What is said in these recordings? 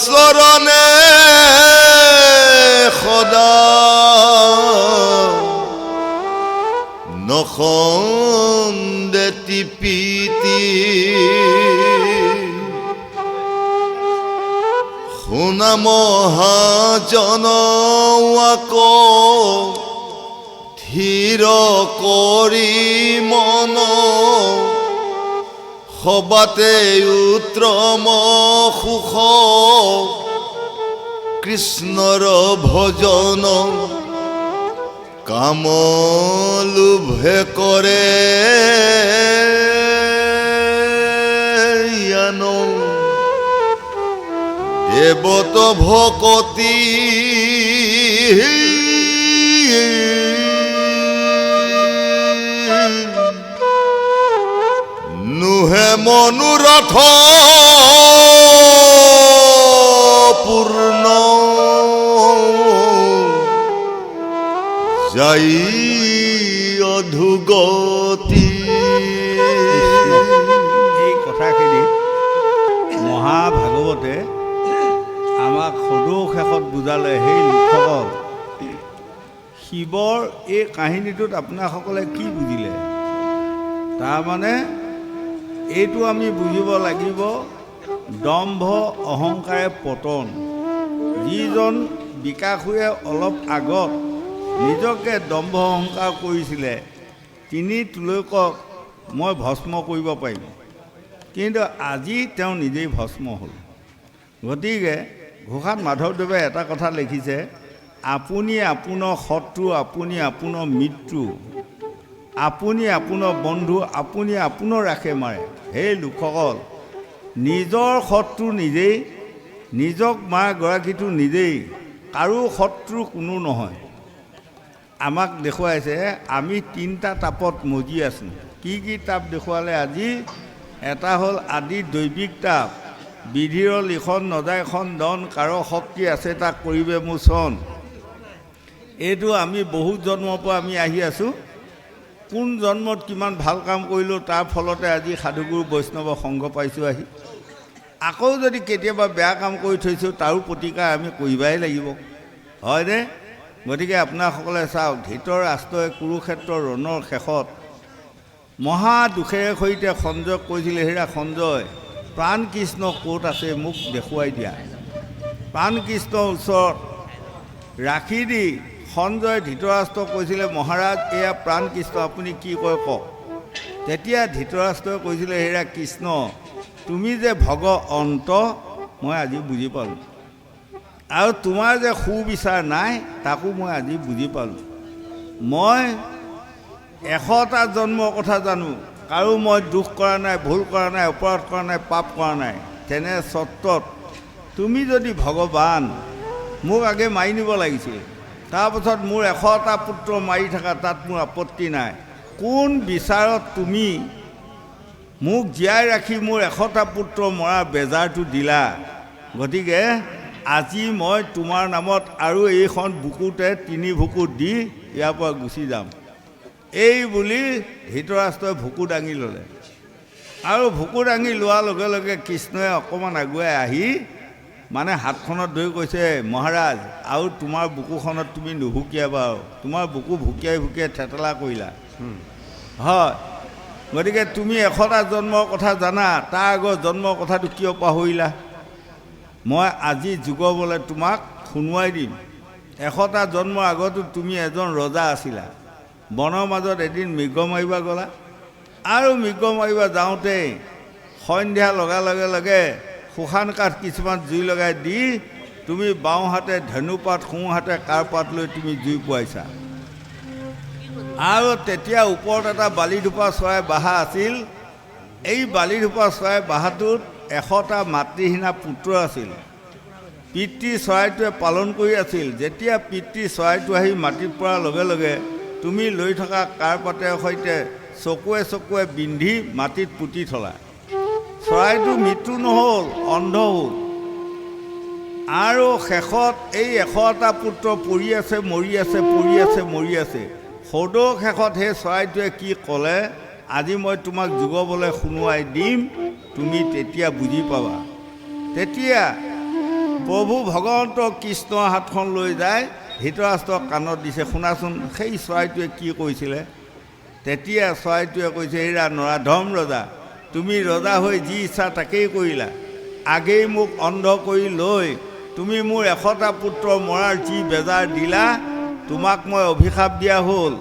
চৰণে সদা নখন্দে টিপিতি শুনা মহাজন আকৌ ধীৰ কৰি মন সবাতে উত্তম সুখ কৃষ্ণৰ ভজন কাম লোভে কৰে জানো দেৱত ভকতি নুহে মনোৰথ পূৰ্ণ যাই অধুগতি। এই কথাখিনি মহাভাগৱতে আমাক সদৌ শেষত বুজালে। সেই লোকসকল শিৱৰ এই কাহিনীটোত আপোনাসকলে কি বুজিলে? তাৰমানে এইটো আমি বুজিব লাগিব, দম্ভ অহংকাৰে পতন। যিজন বিকাশুৱে অলপ আগত নিজকে দম্ভ অহংকাৰ কৰিছিলে, তিনি তুলকক মই ভস্ম কৰিব পাৰিম, কিন্তু আজি তেওঁ নিজেই ভস্ম হ'ল। গতিকে ঘোষাত মাধৱদেৱে এটা কথা লিখিছে, আপুনি আপোনাৰ শত্ৰু, আপুনি আপোনাৰ মৃত্যু, আপুনি আপোনাৰ বন্ধু, আপুনি আপোনাৰ ৰাখে মাৰে। সেই লোকসকল নিজৰ শত্ৰু নিজেই, নিজক মাৰা গৰাকীটো নিজেই, কাৰো শত্ৰু কোনো নহয়। আমাক দেখুৱাইছে আমি তিনিটা তাপত মজি আছোঁ। কি কি তাপ দেখুৱালে আজি? এটা হ'ল আদি দৈবিক তাপ, বিধিৰ লিখন নজায় খণ্ডন, কাৰো শক্তি আছে তাক কৰিবে মোচন। এইটো আমি বহুত জন্মৰ পৰা আমি আহি আছোঁ। কোন জন্মত কিমান ভাল কাম কৰিলোঁ তাৰ ফলতে আজি সাধুগুৰু বৈষ্ণৱ সংঘ পাইছোঁ আহি। আকৌ যদি কেতিয়াবা বেয়া কাম কৰি থৈছোঁ তাৰো প্ৰতিকাৰ আমি কৰিবাই লাগিব, হয়নে? গতিকে আপোনাসকলে চাওক, ধৃতৰাষ্ট্ৰই কুৰুক্ষেত্ৰৰ ৰণৰ শেষত মহা দুখেৰে সৈতে সঞ্জয় কৈছিলে, হেৰা সঞ্জয়, প্ৰাণ কৃষ্ণ ক'ত আছে মোক দেখুৱাই দিয়া। প্ৰাণ কৃষ্ণৰ ওচৰত ৰাখি দি সঞ্জয় ধৃতৰাষ্ট্ৰক কৈছিলে, মহাৰাজ এয়া প্ৰাণ কৃষ্ণ, আপুনি কি কয় কওক। তেতিয়া ধৃতৰাষ্ট্ৰই কৈছিলে, হেৰা কৃষ্ণ, তুমি যে ভগ অন্ত মই আজি বুজি পালোঁ, আৰু তোমাৰ যে সুবিচাৰ নাই তাকো মই আজি বুজি পালোঁ। মই 100টা জন্মৰ কথা জানো, কাৰো মই দুখ কৰা নাই, ভুল কৰা নাই, অপৰাধ কৰা নাই, পাপ কৰা নাই। তেনে স্বত্বত তুমি যদি ভগৱান, মোক আগে মাৰি নিব লাগিছিল, তাৰপাছত মোৰ 100টা পুত্ৰ মাৰি থকা, তাত মোৰ আপত্তি নাই। কোন বিচাৰত তুমি মোক জীয়াই ৰাখি মোৰ 100টা পুত্ৰ মৰাৰ বেজাৰটো দিলা? গতিকে আজি মই তোমাৰ নামত আৰু এইখন বুকুতে 3 ভুকু দি ইয়াৰ পৰা গুচি যাম। এই বুলি ধৃতৰাষ্ট্ৰই ভুকু দাঙি ল'লে, আৰু ভুকু দাঙি লোৱাৰ লগে লগে কৃষ্ণই অকণমান আগুৱাই আহি মানে হাতখনত ধৰি কৈছে, মহাৰাজ আৰু তোমাৰ বুকুখনত তুমি নুভুকিয়াবা, আৰু তোমাৰ বুকু ভুকিয়াই ভুকিয়াই থেতেলা কৰিলা, হয়। গতিকে তুমি 100টা জন্মৰ কথা জানা, তাৰ আগৰ জন্মৰ কথাটো কিয় পাহৰিলা? মই আজি যুগবলৈ তোমাক শুনোৱাই দিম। 100টা জন্মৰ আগতো তুমি এজন ৰজা আছিলা, বনৰ মাজত এদিন মৃগ মাৰিব গ'লা, আৰু মৃগ মাৰিব যাওঁতেই সন্ধ্যা লগাৰ লগে লগে শুকান কাঠ কিছুমান জুই লগাই দি তুমি বাওঁ হাতে ধেনুপাত, সোঁ হাতে কাৰপাত লৈ তুমি জুই পুৱাইছা। আৰু তেতিয়া ওপৰত এটা বালিধোপা চৰাই বাহা আছিল। এই বালিধোপা চৰাই বাহাটোত 100টা মাতৃহীনা পুত্ৰ আছিল। পিতৃ চৰাইটোৱে পালন কৰি আছিল। যেতিয়া পিতৃ চৰাইটো আহি মাটিত পৰাৰ লগে লগে তুমি লৈ থকা কাৰপাতেৰ সৈতে চকুৱে চকুৱে বিন্ধি মাটিত পুতি থলা। চৰাইটো মৃত্যু নহ'ল, অন্ধ হ'ল। আৰু শেষত এই 100টা পুত্ৰ পৰি আছে, মৰি আছে, পৰি আছে, মৰি আছে। সদৌ শেষত সেই চৰাইটোৱে কি ক'লে, আজি মই তোমাক যুগবলৈ শুনোৱাই দিম, তুমি তেতিয়া বুজি পাবা। তেতিয়া প্ৰভু ভগৱন্ত কৃষ্ণৰ হাতখন লৈ যায় ধৃতৰাষ্ট্ৰৰ কাণত দিছে, শুনাচোন সেই চৰাইটোৱে কি কৈছিলে। তেতিয়া চৰাইটোৱে কৈছে, হেৰা নৰাধম ৰজা, তুমি ৰজা হৈ যি ইচ্ছা তাকেই কৰিলা। আগেই মোক অন্ধ কৰি লৈ তুমি মোৰ 100টা পুত্ৰ মৰাৰ যি বেজাৰ দিলা, তোমাক মই অভিশাপ দিয়া হ'ল।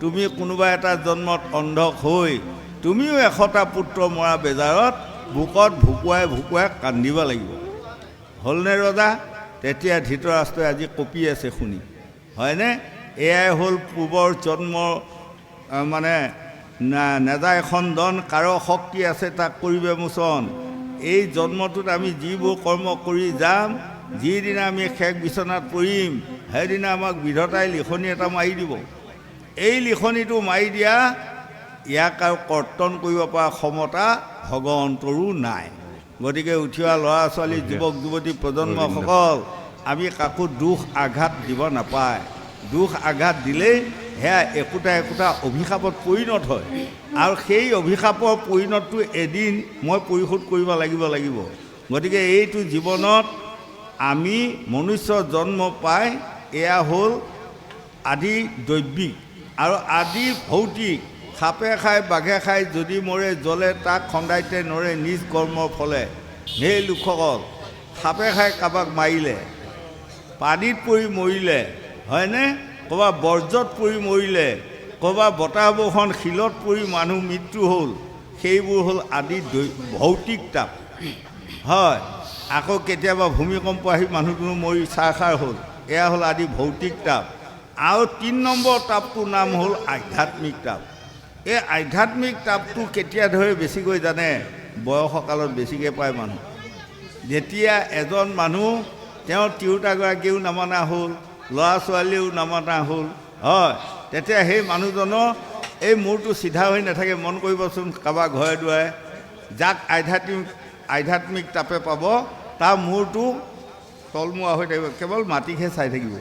তুমি কোনোবা এটা জন্মত অন্ধ হৈ তুমিও 100টা পুত্ৰ মৰা বেজাৰত বুকত ভুকুৱাই ভুকুৱাই কান্দিব লাগিব। হ'লনে ৰজা? তেতিয়া ধৃতৰাষ্ট্ৰই আজি কঁপি আছে শুনি, হয়নে? এয়াই হ'ল পূৰ্বৰ জন্মৰ মানে নেযায় খণ্ডন, কাৰো শক্তি আছে তাক কৰিবে মোচন। এই জন্মটোত আমি যিবোৰ কৰ্ম কৰি যাম, যিদিনা আমি শেষ বিচনাত পৰিম, সেইদিনা আমাক বিধাতাই লিখনি এটা মাৰি দিব। এই লিখনিটো মাৰি দিয়া ইয়াক আৰু কৰ্তন কৰিব পৰা ক্ষমতা ভগৱন্তৰো নাই। গতিকে উঠি অহা ল'ৰা ছোৱালী, যুৱক যুৱতী প্ৰজন্মসকল, আমি কাকো দুখ আঘাত দিব নাপায়। দুখ আঘাত দিলেই সেয়া একোটা একোটা অভিশাপত পৰিণত হয়, আৰু সেই অভিশাপৰ পৰিণতটো এদিন মই পৰিশোধ কৰিব লাগিব। গতিকে এইটো জীৱনত আমি মনুষ্য জন্ম পাই এয়া হ'ল আদি দৈবিক আৰু আদি ভৌতিক। সাপে খাই বাঘে খাই যদি মৰে জ্বলে তাক খন্দাইতে নৰে নিজ কৰ্মৰ ফলে। সেই লোকসকল, সাপে খাই কাৰোবাক মাৰিলে, পানীত পৰি মৰিলে, হয়নে? ক'ৰবাত বৰ্জত পৰি মৰিলে, ক'ৰবাত বতাহ বৰষুণ শিলত পৰি মানুহ মৃত্যু হ'ল, সেইবোৰ হ'ল আদি ভৌতিক তাপ, হয়। আকৌ কেতিয়াবা ভূমিকম্প আহি মানুহটো মৰি চাৰখাৰ হ'ল, এয়া হ'ল আদি ভৌতিক তাপ। আৰু 3 নম্বৰ তাপটোৰ নাম হ'ল আধ্যাত্মিক তাপ। এই আধ্যাত্মিক তাপটো কেতিয়া ধৰে বেছিকৈ জানে? বয়সকালত বেছিকৈ পায় মানুহ। যেতিয়া এজন মানুহ তেওঁৰ তিৰোতাগৰাকীও নামানা হ'ল, ল'ৰা ছোৱালীও নামানা হ'ল, হয়, তেতিয়া সেই মানুহজনৰ এই মূৰটো চিধা হৈ নাথাকে। মন কৰিবচোন, কাৰোবাৰ ঘৰে দুৱাৰে যাক আধ্যাত্মিক তাপে পাব, তাৰ মূৰটো তলমুৱা হৈ থাকিব, কেৱল মাটিকহে চাই থাকিব।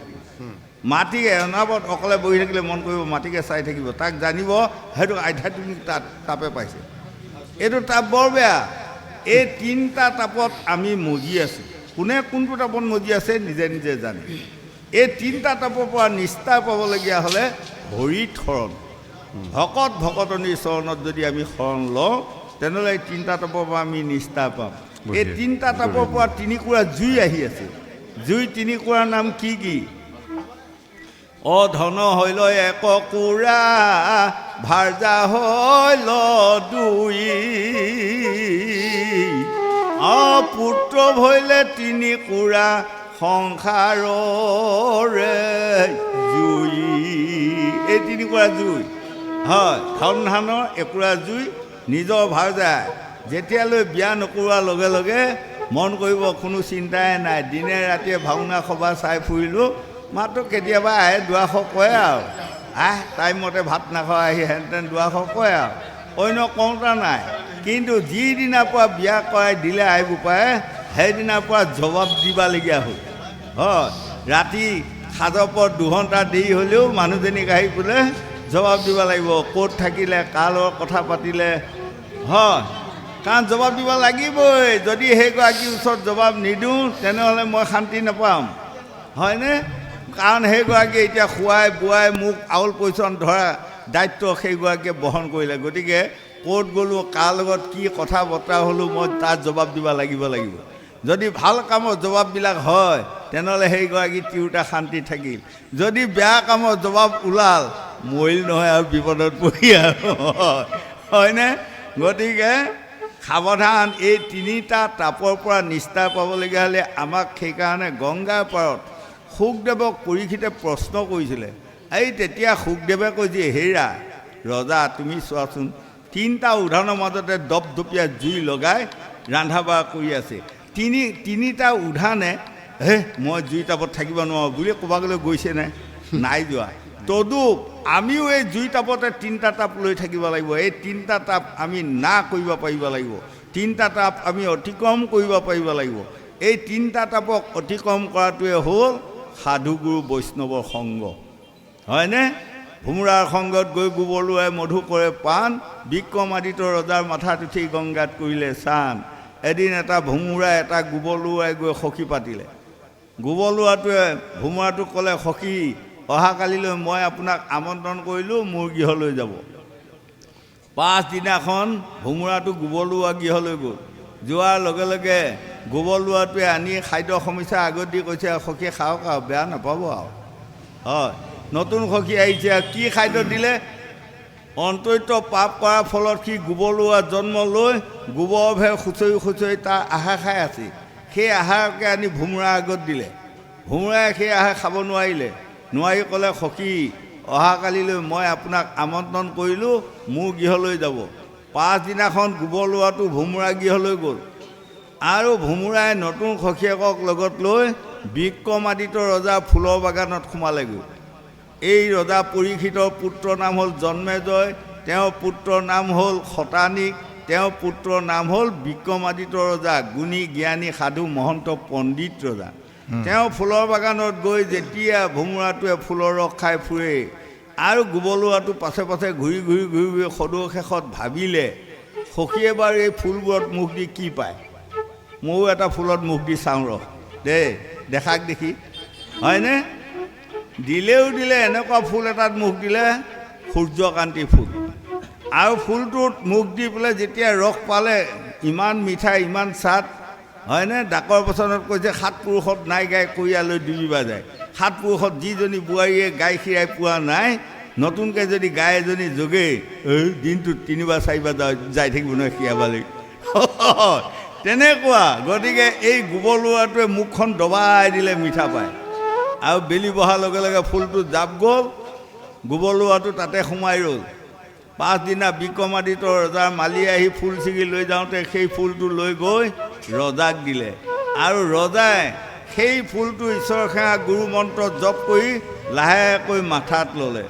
মাটিকে অনাবত অকলে বহি থাকিলে মন কৰিব, মাটিকে চাই থাকিব। তাক জানিব সেইটো আধ্যাত্মিক তাপে পাইছে। এইটো তাপ বৰ বেয়া। এই 3টা তাপত আমি মজি আছোঁ। কোনে কোনটো তাপত মজি আছে নিজে নিজে জানে। এই 3টা তাপৰ পৰা নিস্তাৰ পাবলগীয়া হ'লে ভৰিত শৰণ, ভকত ভকতনীৰ চৰণত যদি আমি শৰণ লওঁ, তেনেহ'লে এই 3টা তাপৰ পৰা আমি নিস্তাৰ পাম। এই 3টা তাপৰ পৰা 3কুৰা জুই আহি আছে। জুই 3কুৰাৰ নাম কি কি? অধন হৈল 1 কুৰা, ভাৰ্যা হৈল 2, পুত্ৰ ভৈলে 3 কুৰা, সংসাৰৰে জুই। এই 3কুৰা জুই, হয়। ধন ধানৰ 1কুৰা জুই নিজৰ ভাৰ্যাই যেতিয়ালৈ বিয়া নকৰোৱাৰ লগে লগে মন কৰিব কোনো চিন্তাই নাই। দিনে ৰাতিয়ে ভাওনা সভা চাই ফুৰিলোঁ, মাত্ৰ কেতিয়াবা আহে দুৱাষৰ কয় আৰু টাইমতে ভাত নাখাওঁ, আহি হেনতেন দুৱাষৰ কয় আৰু, অন্য কওঁতা নাই। কিন্তু যিদিনাৰ পৰা বিয়া কৰাই দিলে আই বোপায়ে, সেইদিনাৰ পৰা জবাব দিবলগীয়া হ'ল, হয়। ৰাতি সাজৰ পৰত 2 ঘণ্টা দেৰি হ'লেও মানুহজনীক আহি বোলে জবাব দিব লাগিব, ক'ত থাকিলে, কাৰ লগত কথা পাতিলে, হয়। কাৰণ জবাব দিব লাগিবই। যদি সেইগৰাকীৰ ওচৰত জবাব নিদিওঁ তেনেহ'লে মই শান্তি নাপাম, হয়নে? কাৰণ সেইগৰাকীয়ে এতিয়া খুৱাই বোৱাই মোক আউল পইচন ধৰা দায়িত্ব সেইগৰাকীয়ে বহন কৰিলে। গতিকে ক'ত গ'লোঁ, কাৰ লগত কি কথা বতৰা হ'লোঁ, মই তাত জবাব দিব লাগিব। যদি ভাল কামৰ জবাববিলাক হয় তেনেহ'লে সেইগৰাকী তিৰোতা শান্তি থাকিল। যদি বেয়া কামৰ জবাব ওলাল, মৰিল নহয় আৰু বিপদত পৰি আৰু, হয়নে? গতিকে সাৱধান। এই 3টা তাপৰ পৰা নিস্তাৰ পাবলগীয়া হ'লে আমাক সেইকাৰণে গংগাৰ পাৰত শুকদেৱক পৰীক্ষিতে প্ৰশ্ন কৰিছিলে। এই তেতিয়া শুকদেৱে কৈছে, হেৰা ৰজা, তুমি চোৱাচোন, 3টা উধানৰ মাজতে দপদপীয়া জুই লগাই ৰন্ধা বঢ়া কৰি আছে। 3টা উধানে মই জুই তাপত থাকিব নোৱাৰোঁ বুলি ক'ৰবালৈ গৈছে নাই যোৱা। তদুপ আমিও এই জুই তাপতে 3টা তাপ লৈ থাকিব লাগিব। এই 3টা তাপ আমি না কৰিব পাৰিব লাগিব। 3টা তাপ আমি অতিক্ৰম কৰিব পাৰিব লাগিব। এই 3টা তাপক অতিক্ৰম কৰাটোৱে হ'ল সাধুগুৰু বৈষ্ণৱৰ সংগ, হয়নে? ভোমোৰাৰ সংগত গৈ গোবৰ লোৱাই মধু কৰে পাণ, বিক্ৰমাদিত্য ৰজাৰ মাথাত উঠি গংগাত কৰিলে স্নান। এদিন এটা ভোমোৰা এটা গোবৰ লোৱাই গৈ সখী পাতিলে। গোবৰ লোৱাটোৱে ভোমোৰাটোক ক'লে, সখী অহাকালিলৈ মই আপোনাক আমন্ত্ৰণ কৰিলোঁ মোৰ গৃহলৈ যাব। পাছদিনাখন ভোমোৰাটো গোবৰ লোৱা গৃহলৈ গ'ল। যোৱাৰ লগে লগে গোবৰ লোৱাটোৱে আনি খাদ্য সমস্যা আগত দি কৈছে, সখী খাওক আৰু বেয়া নাপাব আৰু। হয়, নতুন সখী আহিছে, কি খাদ্য দিলে? অন্তত্য পাপ কৰাৰ ফলত সি গোবৰ লোৱা জন্ম লৈ গোবৰভে খুচৰি খুচৰি তাৰ আহাৰ খাই আছে। সেই আহাৰকে আনি ভোমোৰাৰ আগত দিলে। ভোমোৰাই সেই আহাৰ খাব নোৱাৰিলে। নোৱাৰি ক'লে, সখী অহাকালিলৈ মই আপোনাক আমন্ত্ৰণ কৰিলোঁ মোৰ গৃহলৈ যাব। পাছদিনাখন গোবৰ লোৱাটো ভোমোৰা গৃহলৈ গ'ল আৰু ভোমোৰাই নতুন সখীয়েকক লগত লৈ বিক্ৰমাদিত্য ৰজাৰ ফুলৰ বাগানত সোমালেগৈ। এই ৰজা পৰীক্ষিতৰ পুত্ৰৰ নাম হ'ল জন্মেজয়, তেওঁৰ পুত্ৰৰ নাম হ'ল শতানিক, তেওঁৰ পুত্ৰৰ নাম হ'ল বিক্ৰমাদিত্য ৰজা, গুণী জ্ঞানী সাধু মহন্ত পণ্ডিত ৰজা। তেওঁ ফুলৰ বাগানত গৈ যেতিয়া ভোমোৰাটোৱে ফুলৰ ৰস খাই ফুৰে আৰু গোবৰ লোৱাটো পাছে পাছে ঘূৰি ঘূৰি ঘূৰি ঘূৰি সদৌ শেষত ভাবিলে, সখীয়ে বাৰু এই ফুলবোৰত মুখ দি কি পায়, ময়ো এটা ফুলত মুখ দি চাওঁ ৰহ দেই, দেখাক দেখি হয়নে? দিলেও দিলে, এনেকুৱা ফুল এটাত মুখ দিলে, সূৰ্যকান্তি ফুল। আৰু ফুলটোত মুখ দি পেলাই যেতিয়া ৰস পালে, ইমান মিঠা ইমান স্বাদ, হয়নে? ডাকৰ বচনত কৈছে, 7 পুৰুষত নাই গাই কইয়ালৈ ডুবিবা যায়। 7 পুৰুষত যিজনী বোৱাৰীয়ে গাই খীৰাই পোৱা নাই, নতুনকৈ যদি গাই এজনী যোগে এই দিনটোত 3বাৰ 4বাৰ যাই থাকিব নহয় খীৰাবলৈ। তেনেকুৱা। গতিকে এই গোবৰ লোৱাটোৱে মুখখন দবাই দিলে মিঠা পায়। আৰু বেলি বহাৰ লগে লগে ফুলটো জাপ গ'ল, গোবৰ লোৱাটো তাতে সোমাই ৰ'ল। পাছদিনা বিক্ৰমাদিত্য ৰজাৰ মালি আহি ফুল ছিঙি লৈ যাওঁতে সেই ফুলটো লৈ গৈ ৰজাক দিলে। আৰু ৰজাই সেই ফুলটো ঈশ্বৰ সেৱা গুৰু মন্ত্ৰ জপ কৰি লাহেকৈ মাথাত ল'লে।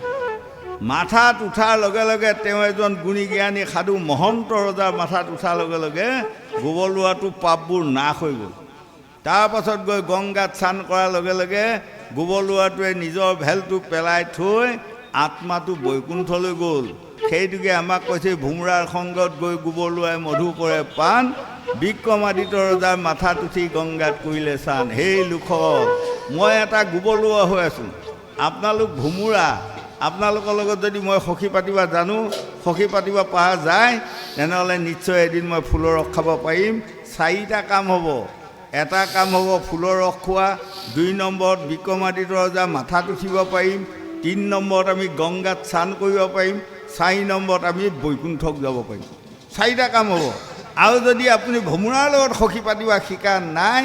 মাথাত উঠাৰ লগে লগে তেওঁ এজন গুণী জ্ঞানী সাধু মহন্ত ৰজাৰ মাথাত উঠাৰ লগে লগে গোবৰ লোৱাটো পাপবোৰ নাশ হৈ গ'ল। তাৰপাছত গৈ গংগাত স্নান কৰাৰ লগে লগে গোবৰ লোৱাটোৱে নিজৰ ভেলটো পেলাই থৈ আত্মাটো বৈকুণ্ঠলৈ গ'ল। সেইটোকে আমাক কৈছে, ভোমোৰাৰ সংগত গৈ গোবৰ লোৱাই মধু কৰে পাণ, বিক্ৰমাদিত্য ৰজাৰ মাথাত উঠি গংগাত কৰিলে স্নান। সেই লোকসকল, মই এটা গোবৰ লোৱা হৈ আছোঁ, আপোনালোক ভোমোৰা। আপোনালোকৰ লগত যদি মই সখী পাতিব জানো, সখী পাতিব পৰা যায়, তেনেহ'লে নিশ্চয় এদিন মই ফুলৰ ৰস খাব পাৰিম। 4টা কাম হ'ব। এটা কাম হ'ব ফুলৰ ৰস খোৱা, 2 নম্বৰত বিক্ৰমাদিত্য ৰজাৰ মাথাত উঠিব পাৰিম, 3 নম্বৰত আমি গংগাত স্নান কৰিব পাৰিম, 4 নম্বৰত আমি বৈকুণ্ঠক যাব পাৰিম। 4টা কাম হ'ব। আৰু যদি আপুনি ভোমোৰাৰ লগত সখী পাতিব শিকা নাই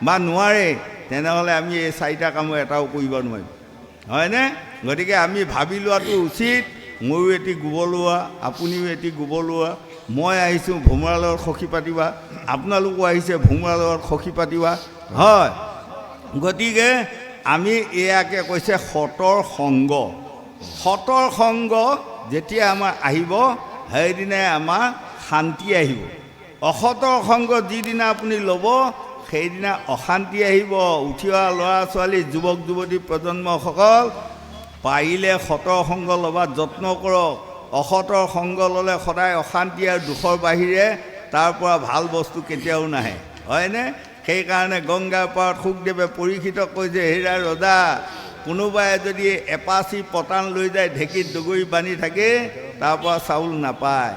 বা নোৱাৰে, তেনেহ'লে আমি এই 4টা কামৰ এটাও কৰিব নোৱাৰিম, হয়নে? গতিকে আমি ভাবি লোৱাটো উচিত, ময়ো এটি গোবৰ লোৱা, আপুনিও এটি গোবৰ লোৱা। মই আহিছোঁ ভোমোৰাৰ লগত সখী পাতিবা, আপোনালোকো আহিছে ভোমোৰাৰ লগত সখী পাতিবা, হয়। গতিকে আমি এয়াকে কৈছে সতৰ সংগ। সতৰ সংগ যেতিয়া আমাৰ আহিব, সেইদিনাই আমাৰ শান্তি আহিব। অসতৰ সংগ যিদিনা আপুনি ল'ব, সেইদিনা অশান্তি আহিব। উঠি অহা ল'ৰা ছোৱালী, যুৱক যুৱতী প্ৰজন্মসকল, পাৰিলে সতৰ সংগ ল'বা যত্ন কৰক। অসতৰ সংগ ল'লে সদায় অশান্তি আৰু দুখৰ বাহিৰে তাৰ পৰা ভাল বস্তু কেতিয়াও নাহে, হয়নে? সেইকাৰণে গংগাৰ পাৰত শুকদেৱে পৰীক্ষিতক কৈছে, হেৰা ৰজা, কোনোবাই যদি এপাচি পতান লৈ যায়, ঢেঁকীত ডগৰি বান্ধি থাকে, তাৰ পৰা চাউল নাপায়,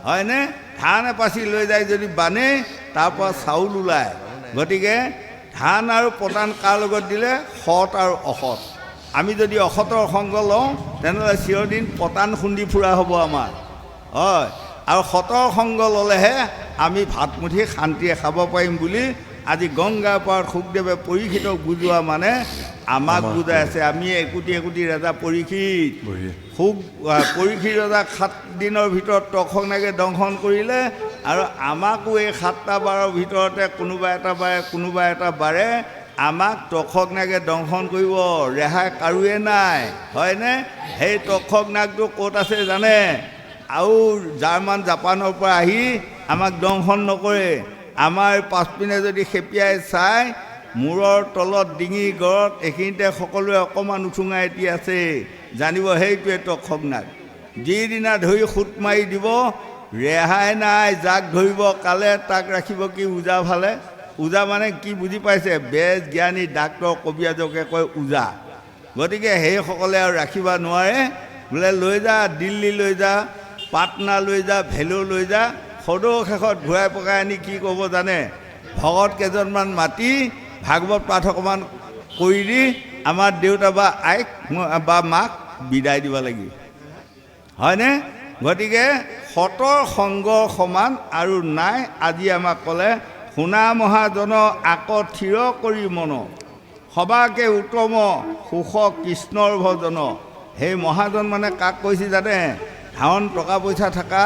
হয়নে? ধান এপাচি লৈ যায় যদি বানে, তাৰ পৰা চাউল ওলায়। গতিকে ধান আৰু পতান কাৰ লগত দিলে? সৎ আৰু অসৎ। আমি যদি অসতৰ সংগ লওঁ, তেনেহ'লে চিৰদিন পতান খুন্দি ফুৰা হ'ব আমাৰ, হয়। আৰু সতৰ সংগ ল'লেহে আমি ভাতমুঠি শান্তিয়ে খাব পাৰিম বুলি আজি গংগাৰ পাৰত শুকদেৱে পৰীক্ষিতক বুজোৱা মানে আমাক বুজাই আছে। আমি একোটি একোটি ৰজা পৰীক্ষিত। পৰীক্ষিত ৰজাক 7 দিনৰ ভিতৰত তক্ষকনাগে দংশন কৰিলে, আৰু আমাকো এই 7টা বাৰৰ ভিতৰতে কোনোবা এটা বাৰে আমাক তক্ষকনাগে দংশন কৰিব, ৰেহাই কাৰোৱে নাই, হয়নে? সেই তক্ষকনাগটো ক'ত আছে জানে? আৰু জাৰ্মান জাপানৰ পৰা আহি আমাক দংশন নকৰে। আমাৰ পাছপিনে যদি খেপিয়াই চাই, মূৰৰ তলত, ডিঙি গড়ত, এইখিনিতে সকলোৱে অকণমান উঠুঙাই এটি আছে, জানিব সেইটোৱে তক্ষকনাগ। যিদিনা ধৰি সুত মাৰি দিব, ৰেহাই নাই। যাক ধৰিব কালে তাক ৰাখিব কি ওজা ভালে, ওজা মানে কি বুজি পাইছে? বেজ জ্ঞানী ডাক্তৰ কবিৰাজকে কয় ওজা। গতিকে সেইসকলে আৰু ৰাখিব নোৱাৰে, বোলে লৈ যা দিল্লী লৈ যা, পাটনা লৈ যা, ভেলুৰ লৈ যা, সদৌ শেষত ঘূৰাই পকাই আনি কি ক'ব জানে? ভকত কেইজনমান মাতি ভাগৱত পাঠ অকণমান কৰি দি আমাৰ দেউতা বা আইক বা মাক বিদায় দিব লাগিব, হয়নে? গতিকে সতৰ সংগৰ সমান আৰু নাই। আজি আমাক ক'লে শুনা মহাজন আক থিৰ কৰি মন, সবাকে উত্তম সুখ কৃষ্ণৰ ভজন। সেই মহাজন মানে কাক কৈছে জানে? ধন টকা পইচা থকা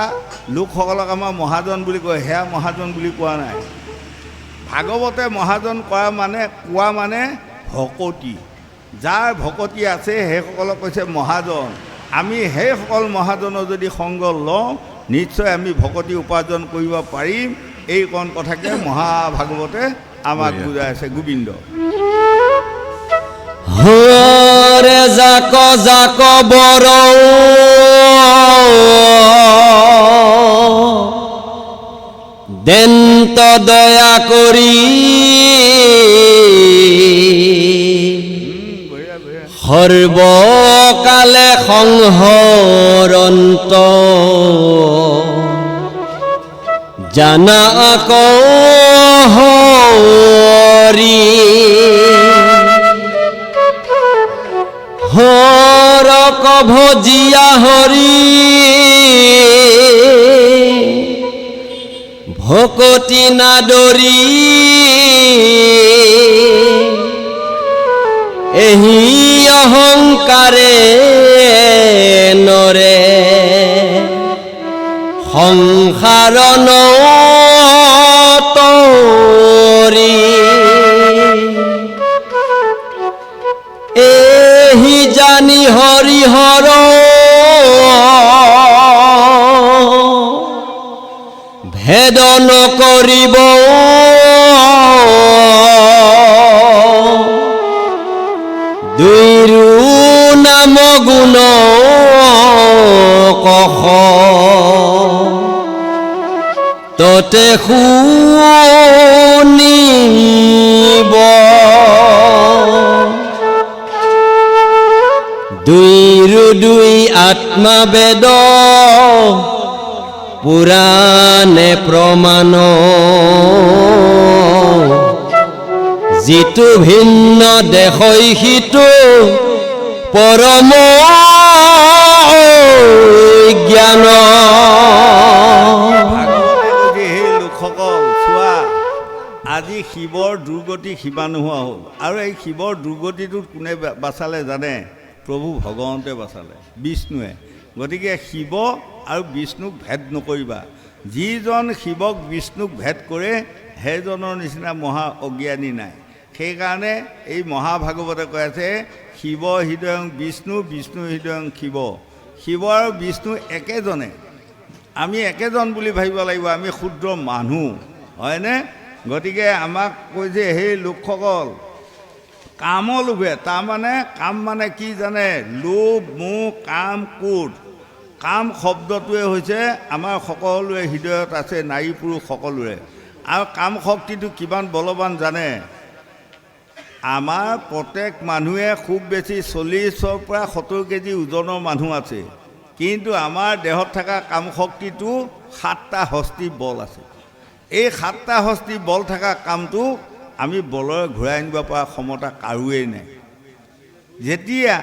লোকসকলক আমাৰ মহাজন বুলি কয়, সেয়া মহাজন বুলি কোৱা নাই। ভাগৱতে মহাজন কৰা মানে কোৱা মানে ভকতি, যাৰ ভকতি আছে সেইসকলক কৈছে মহাজন। আমি সেইসকল মহাজনৰ যদি সংগ লওঁ নিশ্চয় আমি ভকতি উপাৰ্জন কৰিব পাৰিম। এইকণ কথাকে মহাভাগৱতে আমাক বুজাই আছে। গোবিন্দ হৰে জাক জাক বৰ দেন্ত দয়া কৰি সৰ্বকালে সংহৰন্ত জানা হৰি হৰক ভজিয়া হৰি ভকতি নাদৰি এহি অহংকাৰে নৰে সংসাৰ নতৰি এহি জানি হৰিহৰ ভেদ নকৰিব দুইৰো নাম গুণ কষ ততে শুনিব দুইৰো দুই আত্মাবেদ পুৰাণে প্ৰমাণ যিটো ভিন্ন দেশই সিটো পৰম জ্ঞান। ভাগৱতে সেই লোকসকল চোৱা, আজি শিৱৰ দুৰ্গতি সীমা নোহোৱা হ'ল। আৰু এই শিৱৰ দুৰ্গতিটোত কোনে বাচালে জানে? প্ৰভু ভগৱন্তে বাচালে, বিষ্ণুৱে। গতিকে শিৱ আৰু বিষ্ণুক ভেদ নকৰিবা। যিজন শিৱক বিষ্ণুক ভেদ কৰে সেইজনৰ নিচিনা মহা অজ্ঞানী নাই। সেইকাৰণে এই মহাভাগৱতে কৈ আছে শিৱ হৃদয়ং বিষ্ণু, বিষ্ণু হৃদয়ং শিৱ। শিৱ আৰু বিষ্ণু একেজনে। আমি একেজন বুলি ভাবিব লাগিব, আমি ক্ষুদ্ৰ মানুহ, হয়নে? গতিকে আমাক কৈছে সেই লোকসকল কাম লোভে, তাৰমানে কাম মানে কি জানে? লোভ, মোহ, কাম, ক্ৰোধ। কাম শব্দটোৱে হৈছে আমাৰ সকলোৰে হৃদয়ত আছে, নাৰী পুৰুষ সকলোৰে। আৰু কাম শক্তিটো কিমান বলৱান জানে? আমাৰ প্ৰত্যেক মানুহে খুব বেছি 40ৰ পৰা 70 কেজি ওজনৰ মানুহ আছে, কিন্তু আমাৰ দেহত থকা কাম শক্তিটো 7টা হস্তি বল আছে। এই 7টা হস্তি বল থকা কামটো আমি বলেৰে ঘূৰাই আনিব পৰা ক্ষমতা কাৰোৱেই নাই। যেতিয়া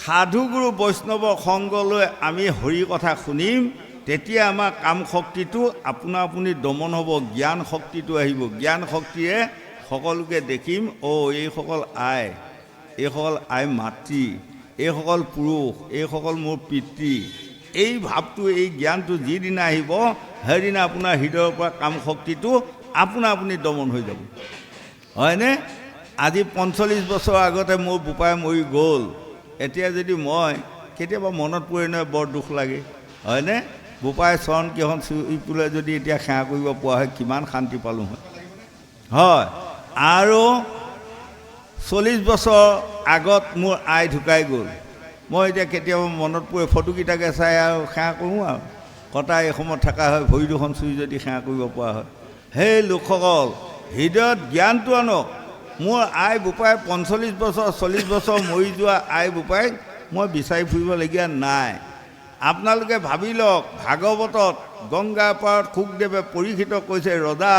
সাধুগুৰু বৈষ্ণৱৰ সংগ লৈ আমি হৰি কথা শুনিম তেতিয়া আমাৰ কাম শক্তিটো আপোনা আপুনি দমন হ'ব, জ্ঞান শক্তিটো আহিব। জ্ঞান শক্তিৰে সকলোকে দেখিম, এইসকল আই, এইসকল আই মাতৃ, এইসকল পুৰুষ, এইসকল মোৰ পিতৃ। এই ভাৱটো, এই জ্ঞানটো যিদিনা আহিব সেইদিনা আপোনাৰ হৃদয়ৰ পৰা কাম শক্তিটো আপোনা আপুনি দমন হৈ যাব, হয়নে? আজি 45 বছৰ আগতে মোৰ বোপাই মৰি গ'ল। এতিয়া যদি মই কেতিয়াবা মনত পৰে নহয়, বৰ দুখ লাগে, হয়নে? বোপাই চৰণ কেইখন চুই পেলাই যদি এতিয়া সেৱা কৰিব পৰা হয় কিমান শান্তি পালোঁ হয়, হয়। আৰু 40 বছৰ আগত মোৰ আই ঢুকাই গ'ল। মই এতিয়া কেতিয়াবা মনত পৰে, ফটোকেইটাকে চাই আৰু সেৱা কৰোঁ আৰু কটা এই সময়ত থকা হয়, ভৰি দুখন চুই যদি সেৱা কৰিব পৰা হয়। সেই লোকসকল হৃদয়ত জ্ঞানটো আনক। মোৰ আই বোপাই 45 বছৰ 40 বছৰ মৰি যোৱা আই বোপাইক মই বিচাৰি ফুৰিবলগীয়া নাই। আপোনালোকে ভাবি লওক, ভাগৱতত গংগাৰ পাৰত শুকদেৱে পৰীক্ষিত কৈছে, ৰজা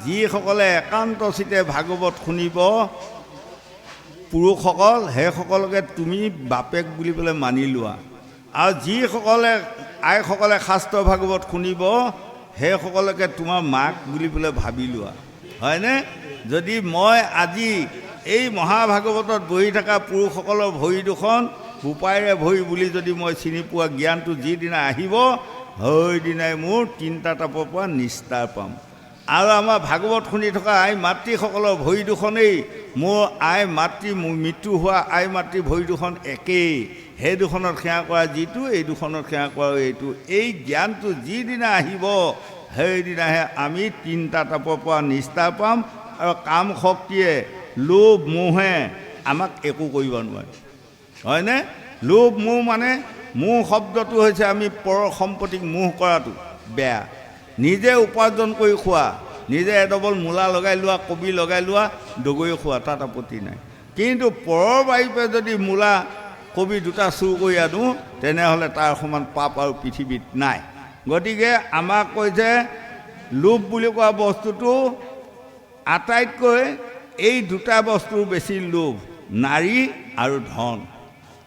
যিসকলে একান্তচিতে ভাগৱত শুনিব পুৰুষসকল, সেইসকলকে তুমি বাপেক বুলি পেলাই মানি লোৱা। আৰু যিসকলে আইসকলে শাস্ত্ৰ ভাগৱত শুনিব সেইসকলকে তোমাৰ মাক বুলি পেলাই ভাবি লোৱা, হয়নে? যদি মই আজি এই মহাভাগৱতত বহি থকা পুৰুষসকলৰ ভৰি দুখন বোপাইৰে ভৰি বুলি যদি মই চিনি পোৱা জ্ঞানটো যিদিনা আহিব, সেইদিনাই মোৰ 3টা তাপৰ পৰা নিস্তাৰ পাম। আৰু আমাৰ ভাগৱত শুনি থকা আই মাতৃসকলৰ ভৰি দুখনেই মোৰ আই মাতৃ মৃত্যু হোৱা আই মাতৃ ভৰি দুখন একেই। সেই দুখনত সেৱা কৰা যিটো, এই দুখনত সেৱা কৰা এইটো। এই জ্ঞানটো যিদিনা আহিব সেইদিনাহে আমি 3টা তাপৰ পৰা নিস্তাৰ পাম। আৰু কাম শক্তিয়ে, লোভ মোহে আমাক একো কৰিব নোৱাৰে, হয়নে? লোভ মোহ মানে, মোহ শব্দটো হৈছে আমি পৰ সম্পত্তিক মোহ কৰাটো বেয়া। নিজে উপাৰ্জন কৰি খোৱা, নিজে এডবল মূলা লগাই লোৱা, কবি লগাই লোৱা, দগৰি খোৱা, তাত আপত্তি নাই। কিন্তু পৰৰ বাৰীৰ পৰা যদি মূলা কবি 2টা চুৰ কৰি আনো, তেনেহ'লে তাৰ সমান পাপ আৰু পৃথিৱীত নাই। গতিকে আমাক কৈছে লোভ বুলি কোৱা বস্তুটো আটাইতকৈ এই 2টা বস্তুৰ বেছি লোভ, নাৰী আৰু ধন।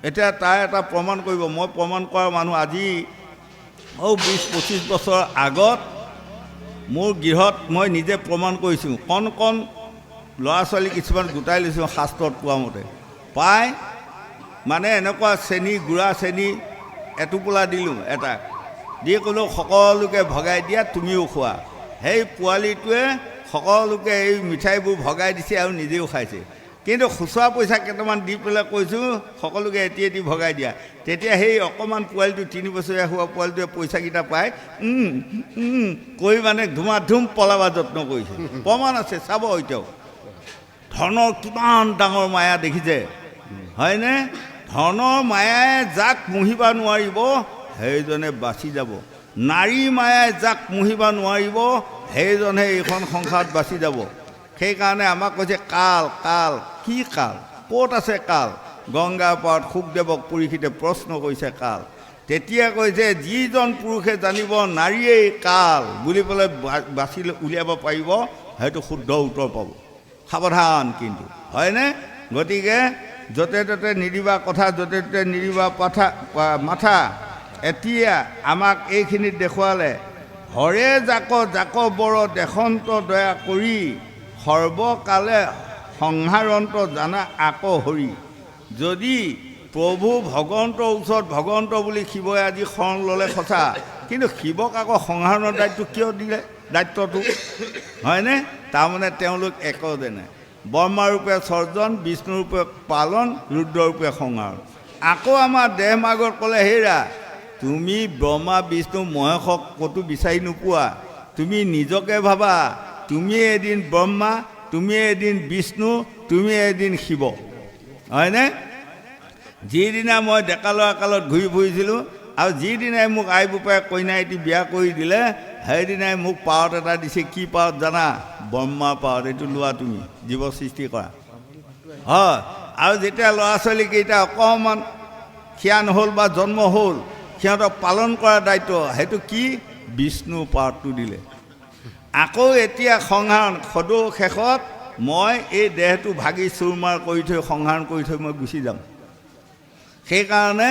এতিয়া তাৰ এটা প্ৰমাণ কৰিব, মই প্ৰমাণ কৰা মানুহ। আজি 20-25 বছৰ আগত মোৰ গৃহত মই নিজে প্ৰমাণ কৰিছোঁ। কণ কণ ল'ৰা ছোৱালী কিছুমান গোটাই লৈছোঁ শাস্ত্ৰত কোৱা মতে। পাই মানে এনেকুৱা চেনি, গুড়া চেনি এটোপোলা দিলোঁ এটাক, দি ক'লোঁ সকলোকে ভগাই দিয়া, তুমিও খোৱা। সেই পোৱালিটোৱে সকলোকে এই মিঠাইবোৰ ভগাই দিছে আৰু নিজেও খাইছে। কিন্তু খুচুৰা পইচা কেইটামান দি পেলাই কৈছোঁ সকলোকে এটি ভগাই দিয়া। তেতিয়া সেই অকণমান পোৱালিটো, 3 বছৰীয়া হোৱা পোৱালিটোৱে পইচাকেইটা পায় কৈ মানে ধুমাধুম পলাব যত্ন কৰিছে। প্ৰমাণ আছে, চাব। এতিয়াও ধনৰ কিমান ডাঙৰ মায়া দেখিছে, হয়নে? ধনৰ মায়াই যাক মুহিব নোৱাৰিব সেইজনে বাচি যাব। নাৰী মায়াই যাক মুহিব নোৱাৰিব সেইজনে এইখন সংসাৰত বাচি যাব। সেইকাৰণে আমাক কৈছে কাল। কাল কি কাল? ক'ত আছে কাল? গংগাৰ পাৰত শুকদেৱক পৰীক্ষিতে প্ৰশ্ন কৰিছে কাল। তেতিয়া কৈছে যিজন পুৰুষে জানিব নাৰীয়েই কাল বুলি পেলাই বাছি উলিয়াব পাৰিব, সেইটো শুদ্ধ উত্তৰ পাব। সাৱধান কিন্তু, হয়নে? গতিকে য'তে ত'তে নিদিবা কথা, য'তে ত'তে নিদিবা মাথা। এতিয়া আমাক এইখিনিত দেখুৱালে, হৰে জাক জাক বৰ দেশন্ত দয়া কৰি, সৰ্বকালে সংহাৰন্ত জানা আকৌ হৰি। যদি প্ৰভু ভগৱন্তৰ ওচৰত ভগৱন্ত বুলি শিৱই আজি শৰণ ল'লে সঁচা, কিন্তু শিৱক আকৌ সংহাৰৰ দায়িত্ব কিয় দিলে? দায়িত্বটো, হয়নে? তাৰমানে তেওঁলোক একোজনে নাই। ব্ৰহ্মাৰূপে সৰ্জন, বিষ্ণুৰূপে পালন, ৰুদ্ৰৰূপে সংহাৰ। আকৌ আমাৰ দেহ মাৰ্গত ক'লে, হেৰা তুমি ব্ৰহ্মা বিষ্ণু মহেশক ক'তো বিচাৰি নোপোৱা। তুমি নিজকে ভাবা, তুমি এদিন ব্ৰহ্মা, তুমি এদিন বিষ্ণু, তুমি এদিন শিৱ, হয়নে? যিদিনা মই ডেকা ল'ৰা কালত ঘূৰি ফুৰিছিলোঁ আৰু যিদিনাই মোক আই বোপাই কইনা এটি বিয়া কৰি দিলে, সেইদিনাই মোক পাৱত এটা দিছে। কি পাৱত জানা? ব্ৰহ্মাৰ পাৱত। এইটো লোৱা তুমি, জীৱ সৃষ্টি কৰা, হয়। আৰু যেতিয়া ল'ৰা ছোৱালীকেইটা অকণমান খিয়ান হ'ল বা জন্ম হ'ল, সিহঁতক পালন কৰাৰ দায়িত্ব সেইটো কি? বিষ্ণু পাৱতটো দিলে। আকৌ এতিয়া সংহাৰ সদৌ শেষত মই এই দেহটো ভাগি চুৰমাৰ কৰি থৈ, সংহাৰ কৰি থৈ মই গুচি যাম। সেইকাৰণে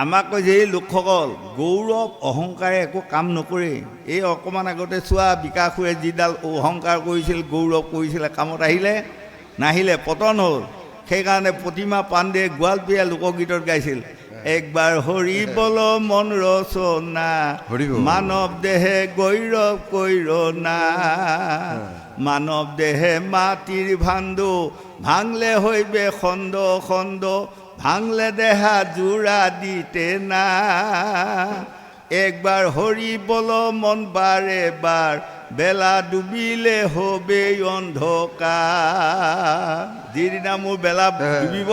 আমাক কৈছে এই লোকসকল গৌৰৱ অহংকাৰে একো কাম নকৰে। এই অকণমান আগতে চোৱা বিকাশুৰে যিডাল অহংকাৰ কৰিছিল, গৌৰৱ কৰিছিলে, কামত আহিলে? নাহিলে, পতন হ'ল। সেইকাৰণে প্ৰতিমা পাণ্ডেয়ে গোৱালপীয়া লোকগীতত গাইছিল, একবাৰ হৰি বল মন ৰচনা, মানৱ দেহে গৌৰৱ কৈৰ না, মানৱ দেহে মাটিৰ ভাণ্ডো, ভাঙলে হইবে খণ্ড খণ্ড, ভাঙলে দেহা জোড়া দিতে না, একবার হরি বল মন বারে বার, বেলা ডুবিলে হবে অন্ধকার। যিদিনা মোৰ বেলা ডুবিব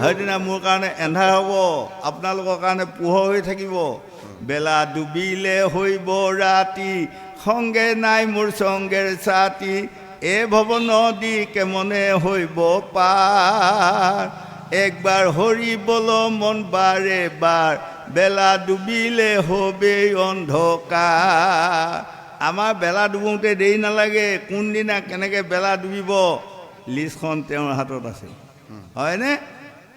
সেইদিনা মোৰ কাৰণে এন্ধাৰ হ'ব, আপোনালোকৰ কাৰণে পোহৰ হৈ থাকিব। বেলা ডুবিলে হইব ৰাতি, সঙ্গে নাই মোৰ সঙ্গেৰ সাথী, এ ভৱ নদী কেমনে হৈব পাৰ একবাৰ হৰি বল মন বাৰে বাৰ বেলা ডুবিলে হবেই অন্ধকাৰ আমাৰ বেলা ডুবোতে দেৰি নালাগে কোনদিনা কেনেকৈ বেলা ডুবিব লিষ্টখন তেওঁৰ হাতত আছে হয়নে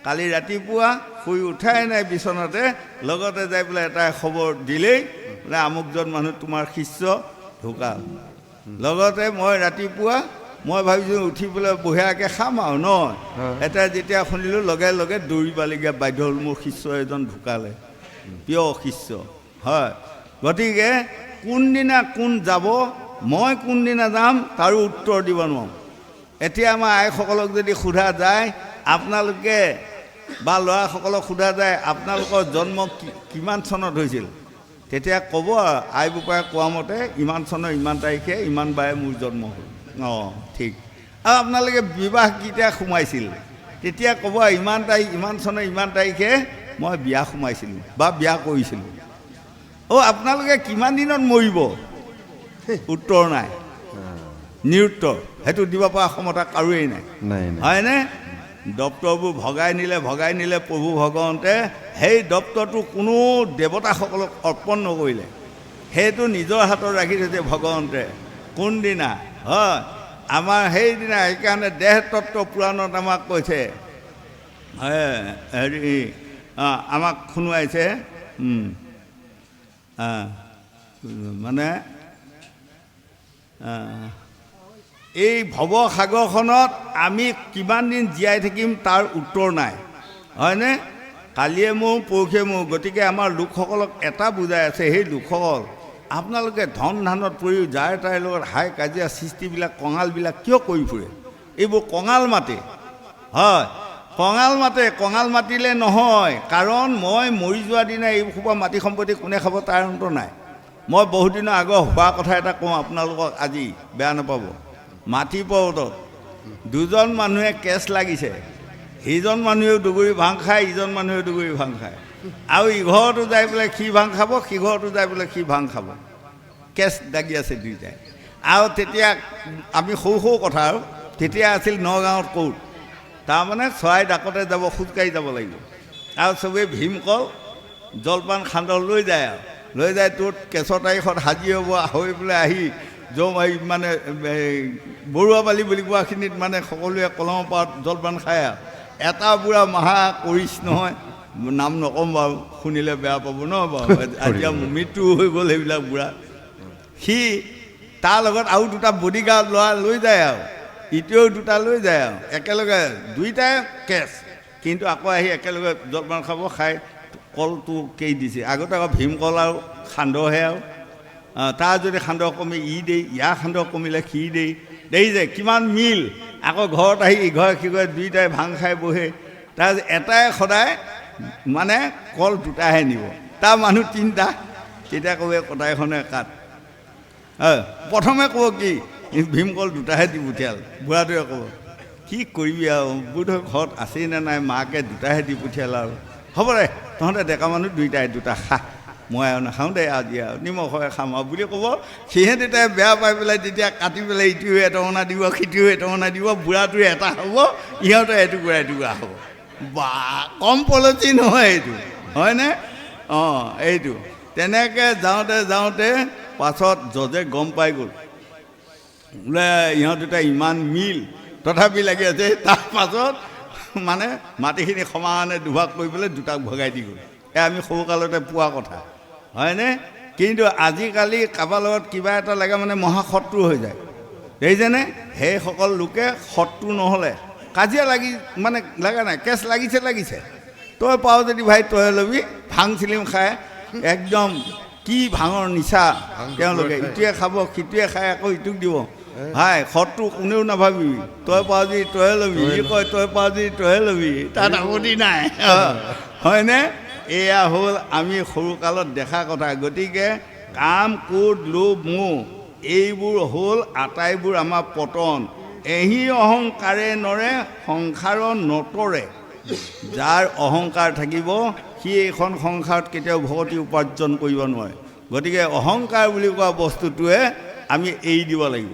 কালি ৰাতিপুৱা শুই উঠাই নাই বিচনাতে লগতে যাই পেলাই এটা খবৰ দিলেই বোলে আমুকজন মানুহ তোমাৰ শিষ্য ঢুকাল লগতে মই ৰাতিপুৱা মই ভাবিছোঁ উঠি পেলাই বঢ়িয়াকৈ খাম আৰু নহয় এটা যেতিয়া শুনিলোঁ লগে লগে দৌৰি পালেগৈ বাধ্য হ'ল মোৰ শিষ্য এজন ঢুকালে প্ৰিয় শিষ্য হয় গতিকে কোনদিনা কোন যাব মই কোনদিনা যাম তাৰো উত্তৰ দিব নোৱাৰোঁ এতিয়া আমাৰ আইসকলক যদি সোধা যায় আপোনালোকে বা ল'ৰাসকলক সোধা যায় আপোনালোকৰ জন্ম কিমান চনত হৈছিল তেতিয়া ক'ব আই বোপাই কোৱা মতে ইমান চনৰ ইমান তাৰিখে ইমান বাৰে মোৰ জন্ম হ'ল অঁ ঠিক আৰু আপোনালোকে বিবাহ কেতিয়া সোমাইছিল তেতিয়া ক'ব ইমান তাৰিখ ইমান চনৰ ইমান তাৰিখে মই বিয়া সোমাইছিলোঁ বা বিয়া কৰিছিলোঁ অ' আপোনালোকে কিমান দিনত মৰিব উত্তৰ নাই নিৰুত্তৰ সেইটো দিব পৰা ক্ষমতা কাৰোৱেই নাই হয়নে দপ্তৰবোৰ ভগাই নিলে প্ৰভু ভগৱন্তে সেই দপ্তৰটো কোনো দেৱতাসকলক অৰ্পণ নকৰিলে সেইটো নিজৰ হাতত ৰাখি থৈছে ভগৱন্তে কোনদিনা হয় আমাৰ সেইদিনা সেইকাৰণে দেহ তত্ত্ব পুৰাণত আমাক কৈছে হেৰি আমাক শুনোৱাইছে মানে এই ভৱসাগৰখনত আমি কিমান দিন জীয়াই থাকিম তাৰ উত্তৰ নাই হয়নে কালিয়ে মোৰ পৰহিয়ে মোৰ গতিকে আমাৰ লোকসকলক এটা বুজাই আছে সেই লোকসকল আপোনালোকে ধন ধানত পৰি যাৰ তাইৰ লগত হাই কাজিয়া সৃষ্টিবিলাক কঙালবিলাক কিয় কৰি ফুৰে এইবোৰ কঙাল মাতে হয় কঙাল মাতিলে নহয় কাৰণ মই মৰি যোৱা দিনা এইসোপা মাটি সম্পত্তি কোনে খাব তাৰ অন্ত নাই মই বহুত দিনৰ আগৰ হোৱা কথা এটা কওঁ আপোনালোকক আজি বেয়া নাপাব মাটি পৰ্বতত দুজন মানুহে কেছ লাগিছে সিজন মানুহেও দুগুৰি ভাং খায় ইজন মানুহেও দুগুৰি ভাং খায় আৰু ইঘৰতো যাই পেলাই সি ভাং খাব সিঘৰতো যাই পেলাই সি ভাং খাব কেছ লাগি আছে দুইটাই আৰু তেতিয়া আমি সৰু কথা আৰু তেতিয়া আছিল নগাঁৱত ক'ত তাৰমানে চৰাই ডাকতে যাব খোজকাঢ়ি যাব লাগিব আৰু চবেই ভীমকল জলপান সান্দহ লৈ যায় আৰু লৈ যায় তোৰ কেছৰ তাৰিখত হাজি হ'ব হৈ পেলাই আহি মানে বৰুৱাবালি বুলি কোৱাখিনিত মানে সকলোৱে কলমৰ পাত জলপান খায় আৰু এটা বুঢ়া মহা কৰিছ নহয় নাম নক'ম বাৰু শুনিলে বেয়া পাব ন বাৰু এতিয়া মৃত্যু হৈ গ'ল সেইবিলাক বুঢ়া সি তাৰ লগত আৰু দুটা বডিগাৰ্ড ল'ৰা লৈ যায় আৰু ইটোৱেও দুটা লৈ যায় আৰু একেলগে দুইটাই কেছ কিন্তু আকৌ আহি একেলগে জলপান খাব খাই কলটো কেই দিছে আগতে আকৌ ভীমকল আৰু সান্দহহে আৰু তাৰ যদি সান্দহ কমি দেই ইয়াৰ সান্দহ কমিলে সি দেই যে কিমান মিল আকৌ ঘৰত আহি ইঘৰে সিঘৰে দুইটাই ভাং খাই বহে তাৰ এটাই সদায় মানে কল দুটাহে নিব তাৰ মানুহ তিনিটা তেতিয়া ক'ব কটাইখনে কাট প্ৰথমে ক'ব কি ভীমকল দুটাহে দি পঠিয়াল বুঢ়াটোৱে ক'ব কি কৰিবি আৰু বোধহয় ঘৰত আছেই নে নাই মাকে দুটাহে দি পঠিয়াল আৰু হ'ব দে তহঁতে ডেকা মানুহ দুইটাই দুটা খা মই আৰু নাখাওঁ দে আজি আৰু নিমখৰে খাম আৰু বুলি ক'ব সিহঁতে তাই বেয়া পাই পেলাই তেতিয়া কাটি পেলাই ইটোৱে এটঙনা দিব সিটোৱে এটঙনা দিব বুঢ়াটোৱে এটা হ'ব ইহঁতে এটুকুৰা হ'ব বা কম পলচি নহয় এইটো হয়নে অঁ এইটো তেনেকৈ যাওঁতে পাছত জজে গম পাই গ'ল বোলে ইহঁত দুটা ইমান মিল তথাপি লাগি আছে তাৰ পাছত মানে মাটিখিনি সমানে দুভাগ কৰি পেলাই দুটাক ভগাই দি গ'ল আমি সৰুকালতে পোৱা কথা হয়নে কিন্তু আজিকালি কাৰোবাৰ লগত কিবা এটা লাগে মানে মহাশত্ৰু হৈ যায় দেখিছেনে সেইসকল লোকে শত্ৰু নহ'লে কাজিয়া লাগি মানে লগা নাই কেছ লাগিছে তই পাৱ যদি ভাই তই ল'বি ভাং চিলিম খাই একদম কি ভাঙৰ নিচা তেওঁলোকে ইটোৱে খাব সিটোৱে খাই আকৌ ইটোক দিব ভাই শত্ৰু কোনেও নাভাবিবি তই পাৱ যদি তই ল'বি ই কয় তই পাৱ যদি তই ল'বি তাত আপত্তি নাই হয়নে এয়া হ'ল আমি সৰুকালত দেখা কথা গতিকে কাম ক্ৰোধ লোভ মোহ এইবোৰ হ'ল আটাইবোৰ আমাৰ পতন এহি অহংকাৰে নৰে সংসাৰৰ নতৰে যাৰ অহংকাৰ থাকিব সি এইখন সংসাৰত কেতিয়াও ভগতি উপাৰ্জন কৰিব নোৱাৰে গতিকে অহংকাৰ বুলি কোৱা বস্তুটোৱে আমি এৰি দিব লাগিব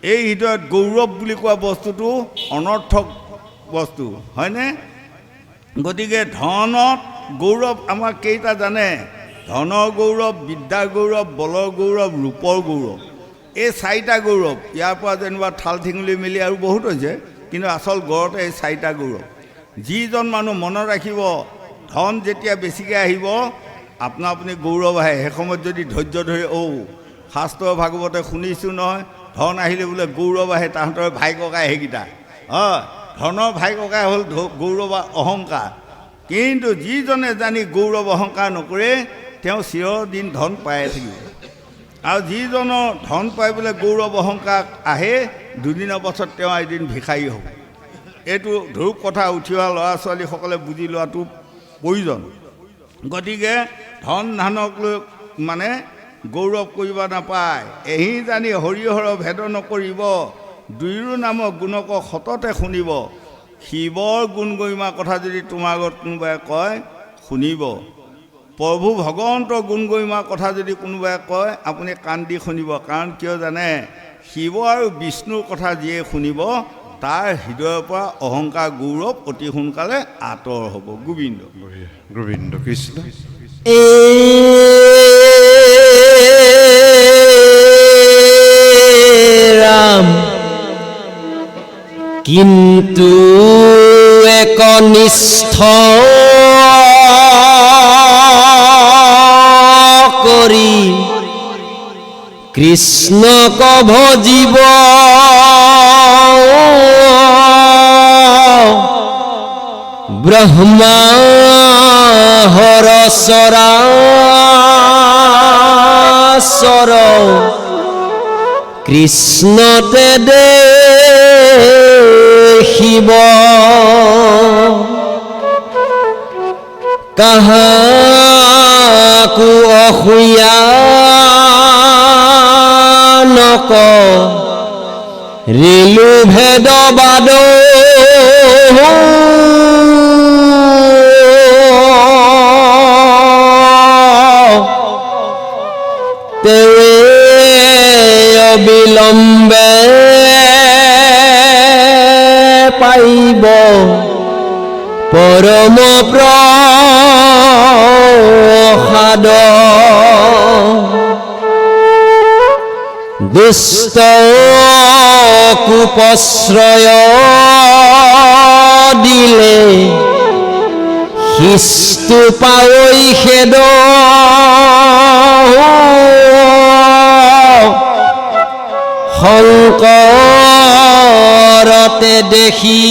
এই হৃদয়ত গৌৰৱ বুলি কোৱা বস্তুটো অনৰ্থক বস্তু হয়নে? গতিকে ধনত গৌৰৱ আমাৰ কেইটা জানে? ধনৰ গৌৰৱ, বিদ্যাৰ গৌৰৱ, বলৰ গৌৰৱ, ৰূপৰ গৌৰৱ, এই চাৰিটা গৌৰৱ। ইয়াৰ পৰা যেনিবা ঠাল ঠিঙুলি মেলি আৰু বহুত হৈছে, কিন্তু আচল গড়তে এই চাৰিটা গৌৰৱ। যিজন মানুহ মনত ৰাখিব ধন যেতিয়া বেছিকৈ আহিব আপুনি গৌৰৱ আহে, সেই সময়ত যদি ধৈৰ্য ধৰি শাস্ত্ৰ ভাগৱতে শুনিছোঁ নহয়, ধন আহিলে বোলে গৌৰৱ আহে, তাহাঁতৰ ভাই ককাই সেইকেইটা হয়। ধনৰ ভাই ককাই হ'ল গৌৰৱ অহংকাৰ। কিন্তু যিজনে জানি গৌৰৱ অহংকাৰ নকৰে তেওঁ চিৰদিন ধন পায়ে থাকিব। আৰু যিজনৰ ধন পাই বোলে গৌৰৱ অহংকাৰ আহে, দুদিনৰ পাছত তেওঁ এদিন ভিক্ষাৰী হ'ব। এইটো ধূপ কথা উঠি অহা ল'ৰা ছোৱালীসকলে বুজি লোৱাটো প্ৰয়োজন। গতিকে ধন ধানক লৈ মানে গৌৰৱ কৰিব নাপায়। এহি জানি হৰিহৰ ভেদ নকৰিব, দুয়ো নামৰ গুণক সততে শুনিব। শিৱৰ গুণ গৰিমাৰ কথা যদি তোমাৰ আগত কোনোবাই কয় শুনিব। প্ৰভু ভগৱন্তৰ গুণ গৰিমাৰ কথা যদি কোনোবাই কয় আপুনি কাণ দি শুনিব। কাৰণ কিয় জানে? শিৱ আৰু বিষ্ণুৰ কথা যিয়ে শুনিব তাৰ হৃদয়ৰ পৰা অহংকাৰ গৌৰৱ অতি সোনকালে আঁতৰ হ'ব। গোবিন্দ গোবিন্দ কৃষ্ণ। ৰাম কিন্তু একনিষ্ঠ কৰি কৃষ্ণক ভজিব, ব্ৰহ্মা হৰ চৰাচৰ কৃষ্ণতে দেখিব। কাহাকো অসূয়া নক ৰিলু ভেদবাদ, তেৱে অবিলম্বে পাইব পৰম প্ৰসাদ। দুষ্ট কুপশ্ৰয় দিলে শিস্তু পাৱৈ খেদ, শংকৰতে দেখি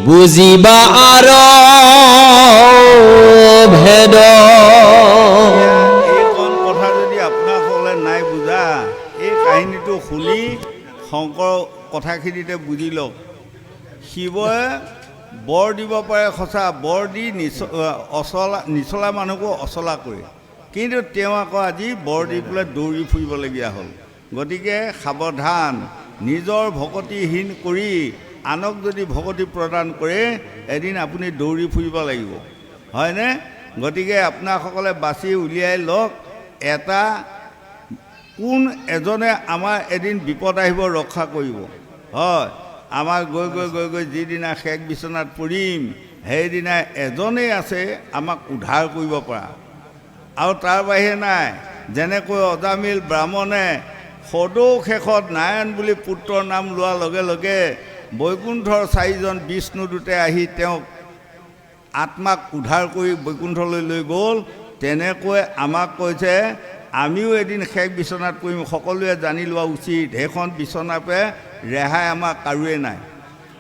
বুজিবা আৰ ভেদ। এইকণ কথা যদি আপোনাসকলে নাই বুজা, এই কাহিনীটো শুনি শংকৰ কথাখিনিতে বুজি লওক। শিৱই বৰ দিব পাৰে সঁচা, বৰ দি নিচলা মানুহকো অচলা কৰে, কিন্তু তেওঁ আকৌ আজি বৰ দি পেলাই দৌৰি ফুৰিবলগীয়া হ'ল। গতিকে সাৱধান, নিজৰ ভকতিহীন কৰি আনক যদি ভকতি প্ৰদান কৰে এদিন আপুনি দৌৰি ফুৰিব লাগিব, হয়নে? গতিকে আপোনাসকলে বাছি উলিয়াই লওক এটা কোন এজনে আমাৰ এদিন বিপদ আহিব ৰক্ষা কৰিব। হয়, আমাৰ গৈ গৈ গৈ গৈ যিদিনা শেষ বিচনাত পৰিম সেইদিনা এজনেই আছে আমাক উদ্ধাৰ কৰিব পৰা, আৰু তাৰ বাহিৰে নাই। যেনেকৈ অজামিল ব্ৰাহ্মণে সদৌ শেষত নাৰায়ণ বুলি পুত্ৰৰ নাম লোৱাৰ লগে লগে বৈকুণ্ঠৰ চাৰিজন বিষ্ণুদূতে আহি তেওঁক আত্মাক উদ্ধাৰ কৰি বৈকুণ্ঠলৈ লৈ গ'ল, তেনেকৈ আমাক কৈছে আমিও এদিন শেষ বিচনাত পৰিম। সকলোৱে জানি লোৱা উচিত, সেইখন বিচনাতে ৰেহাই আমাৰ কাৰোৱে নাই।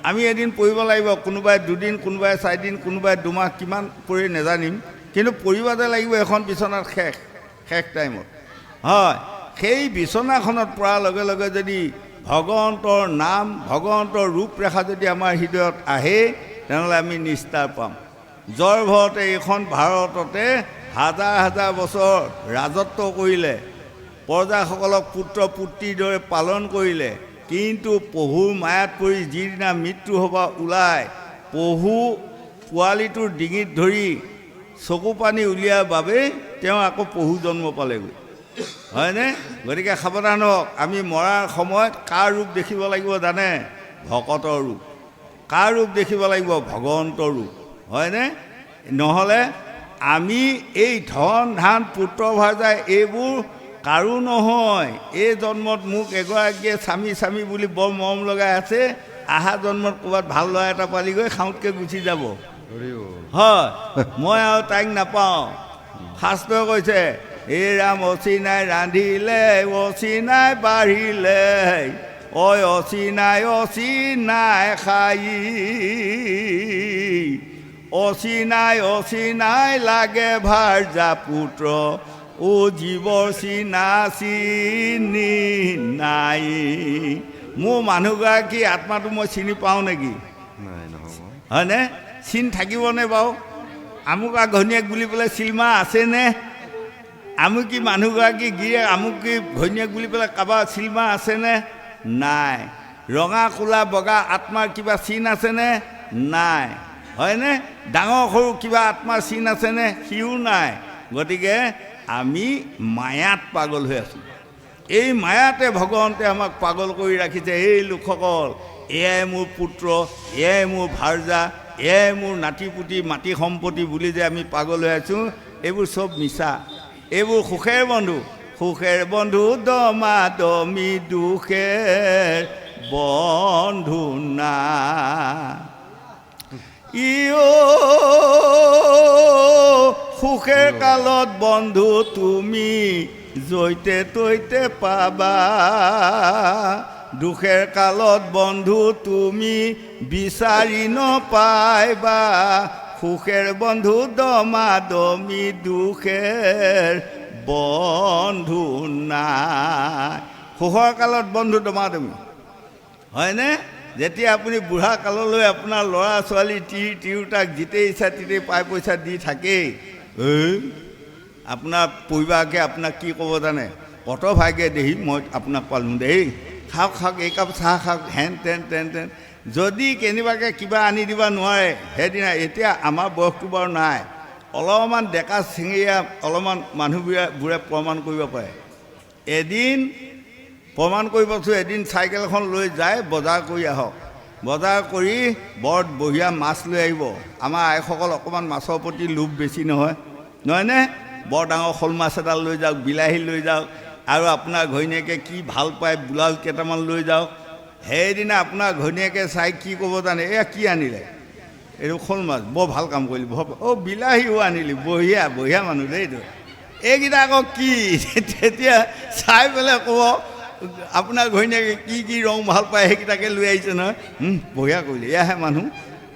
আমি এদিন পৰিব লাগিব, কোনোবাই দুদিন, কোনোবাই চাৰিদিন, কোনোবাই দুমাহ, কিমান পৰি নেজানিম, কিন্তু পৰিবাতে লাগিব এখন বিচনাত শেষ টাইমত। হয়, সেই বিচনাখনত পৰাৰ লগে লগে যদি ভগৱন্তৰ নাম, ভগৱন্তৰ ৰূপৰেখা যদি আমাৰ হৃদয়ত আহে তেনেহ'লে আমি নিস্তাৰ পাম। জয় ভৰতে এইখন ভাৰততে হাজাৰ হাজাৰ বছৰ ৰাজত্ব কৰিলে, প্ৰজাসকলক পুত্ৰ পুত্ৰীৰ দৰে পালন কৰিলে, কিন্তু পহুৰ মায়াত পৰি যিদিনা মৃত্যু হ'ব ওলায়, পহু পোৱালিটোৰ ডিঙিত ধৰি চকু পানী উলিয়াৰ বাবে তেওঁ আকৌ পহু জন্ম পালেগৈ। হয়নে? গতিকে সাৱধান হওক। আমি মৰাৰ সময়ত কাৰ ৰূপ দেখিব লাগিব জানে? ভকতৰ ৰূপ। কাৰ ৰূপ দেখিব লাগিব? ভগৱন্তৰ ৰূপ। হয়নে? নহ'লে আমি এই ধন ধান পুত্ৰ ভাৰ্যা এইবোৰ কাৰো নহয়। এই জন্মত মোক এগৰাকীয়ে স্বামী বুলি বৰ মৰম লগাই আছে, আহা জন্মত ক'ৰবাত ভাল ল'ৰা এটা পালিগৈ খাওঁতকৈ গুচি যাব। হয়, মই আৰু তাইক নাপাওঁ। শাস্ত্ৰই কৈছে এই ৰাম অচিনাই ৰান্ধিলে অচিনাই বাঢ়িলে, অচিনাই খাই, অচিনাই লাগে ভাৰ্যা পুত্ৰ, ও জীৱৰ চিনি নাই। মোৰ মানুহগৰাকী আত্মাটো মই চিনি পাওঁ নেকি? নাই, নহ'ব। হয়নে? চিন থাকিবনে বাৰু? আমুকা ঘৈণীয়েক বুলি পেলাই চিলমা আছেনে? আমুকি মানুহগৰাকী গিৰিয়েক আমুকি ঘৈণীয়েক বুলি পেলাই কাৰোবাৰ চিলমা আছেনে? নাই। ৰঙা কোলা বগা আত্মাৰ কিবা চিন আছেনে? নাই। হয়নে? ডাঙৰ সৰু কিবা আত্মাৰ চিন আছেনে? সিও নাই। গতিকে আমি মায়াত পাগল হৈ আছোঁ। এই মায়াতে ভগৱন্তে আমাক পাগল কৰি ৰাখিছে। এই লোকসকল, এয়াই মোৰ পুত্ৰ, এয়াই মোৰ ভাৰ্যা, এয়াই মোৰ নাতিপুতি মাটি সম্পত্তি বুলি যে আমি পাগল হৈ আছোঁ, এইবোৰ চব মিছা। এইবোৰ সুখেৰ বন্ধু দমা দমি দুখেৰ বন্ধু না। সুখেৰ কালত বন্ধু তুমি জৈতে তৈতে পাবা, দুখেৰ কালত বন্ধু তুমি বিচাৰি নপাইবা। সুখেৰ বন্ধু দমা দমি দুখেৰ বন্ধু নাই। সুখৰ কালত বন্ধু দমা দমি, হয়নে? যেতিয়া আপুনি বুঢ়া কাললৈ আপোনাৰ ল'ৰা ছোৱালী তিৰোতাক যেতিয়াই ইচ্ছা তেতিয়াই পাই পইচা দি থাকেই, আপোনাৰ পৰিবাৰকে আপোনাক কি ক'ব জানে? কত ভাগে দেহি মই আপোনাক পালোঁ দেই, খাওক একাপ চাহ খাওক, হেন তেন। যদি কেনিবাকৈ কিবা আনি দিব নোৱাৰে সেইদিনা, এতিয়া আমাৰ বয়সটো বাৰু নাই, অলপমান ডেকা চিঙিয়া অলপমান মানুহবোৰে প্ৰমাণ কৰিব পাৰে। এদিন প্ৰমাণ কৰিবচোন, এদিন চাইকেল এখন লৈ যায় বজাৰ কৰি আহক, বজাৰ কৰি বৰ বঢ়িয়া মাছ লৈ আহিব। আমাৰ আইসকল অকণমান মাছৰ প্ৰতি লোভ বেছি নহয়নে? বৰ ডাঙৰ শ'ল মাছ এডাল লৈ যাওক, বিলাহী লৈ যাওক, আৰু আপোনাৰ ঘৈণীয়েকে কি ভাল পায় ব্লাউজ কেইটামান লৈ যাওক। সেইদিনা আপোনাৰ ঘৈণীয়েকে চাই কি ক'ব জানে? এয়া কি আনিলে? এইটো শ'ল মাছ, বৰ ভাল কাম কৰিলি। বিলাহীও আনিলি, বঢ়িয়া মানুহ দেই এইটো। এইকেইটা আকৌ কি? তেতিয়া চাই পেলাই ক'ব আপোনাৰ ঘৈণীয়েকে কি ৰং ভাল পায় সেইকেইটাকে লৈ আহিছে নহয়। বঢ়িয়া কৰিলি, এয়াহে মানুহ,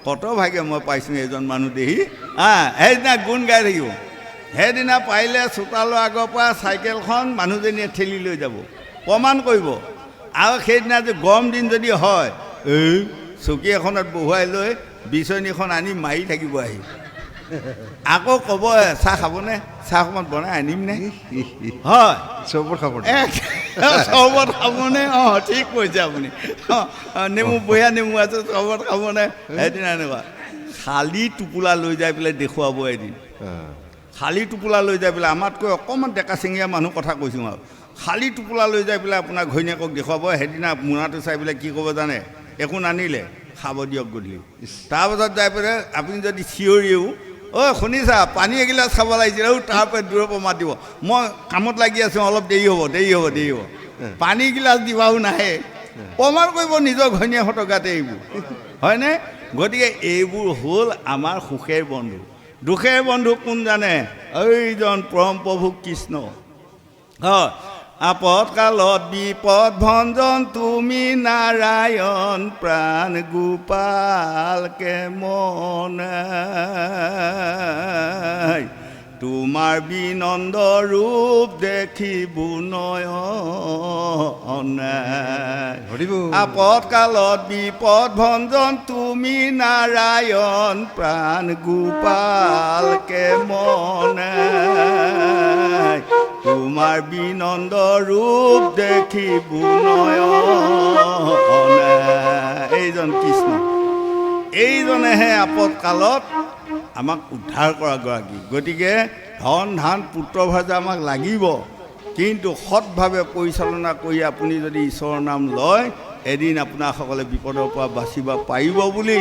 কত ভাগে মই পাইছোঁ এজন মানুহ দেহি। সেইদিনা গুণ গাই থাকিব। সেইদিনা পাৰিলে চোতালৰ আগৰ পৰা চাইকেলখন মানুহজনীয়ে ঠেলি লৈ যাব, প্ৰমাণ কৰিব। আৰু সেইদিনা যে গৰম দিন যদি হয়, চকী এখনত বহুৱাই লৈ বিচনীখন আনি মাৰি থাকিব আহি। আকৌ ক'ব চাহ খাবনে? চাহ অকণমান বনাই আনিমনে? হয়, চবত খাব, চবত খাবনে? ঠিক কৈছে আপুনি। নেমু বঢ়িয়া নেমু আছে, চবত খাবনে? সেইদিনা এনেকুৱা খালী টোপোলা লৈ যাই পেলাই দেখুৱাব এদিন। খালী টোপোলা লৈ যাই পেলাই, আমাতকৈ অকণমান ডেকা চিঙীয়া মানুহ কথা কৈছোঁ আৰু, খালী টোপোলা লৈ যাই পেলাই আপোনাৰ ঘৈণীয়েকক দেখুৱাব। সেইদিনা মোনাটো চাই পেলাই কি ক'ব জানে? একো নানিলে, খাব দিয়ক গধূলি। তাৰপাছত যাই পেলাই আপুনি যদি চিঞৰিও, শুনিছা পানী এগিলাচ খাব লাগিছিল, তাৰপৰা দূৰৰ পৰা মাতিব, মই কামত লাগি আছোঁ, অলপ দেৰি হ'ব। পানীগিলাচ দিবাও নাহে, প্ৰমাণ কৰিব নিজৰ ঘৈণীয়েকহঁতৰ গাতে এইবোৰ, হয়নে? গতিকে এইবোৰ হ'ল আমাৰ সুখেৰ বন্ধু। দুখেৰ বন্ধু কোন জানে? এইজন পৰম প্ৰভু কৃষ্ণ। হয়, আপদ কালত বিপদ ভঞ্জন তুমি নাৰায়ণ, প্ৰাণ গোপালকে মনে, তোমাৰ বিনন্দ ৰূপ দেখিবো নয়নে। আপদ কালত বিপদ ভঞ্জন তুমি নাৰায়ণ, প্ৰাণ গোপালকে মনে, তোমাৰ বিনন্দ ৰূপ দেখিবো নয়নে। এইজন কৃষ্ণ, এইজনেহে আপদ কালত আমাক উদ্ধাৰ কৰা গৰাকী। গতিকে ধন ধান পুত্ৰ ভাৰ্যা আমাক লাগিব, কিন্তু সৎভাৱে পৰিচালনা কৰি আপুনি যদি ঈশ্বৰৰ নাম লয় এদিন আপোনাসকলে বিপদৰ পৰা বাচিব পাৰিব বুলি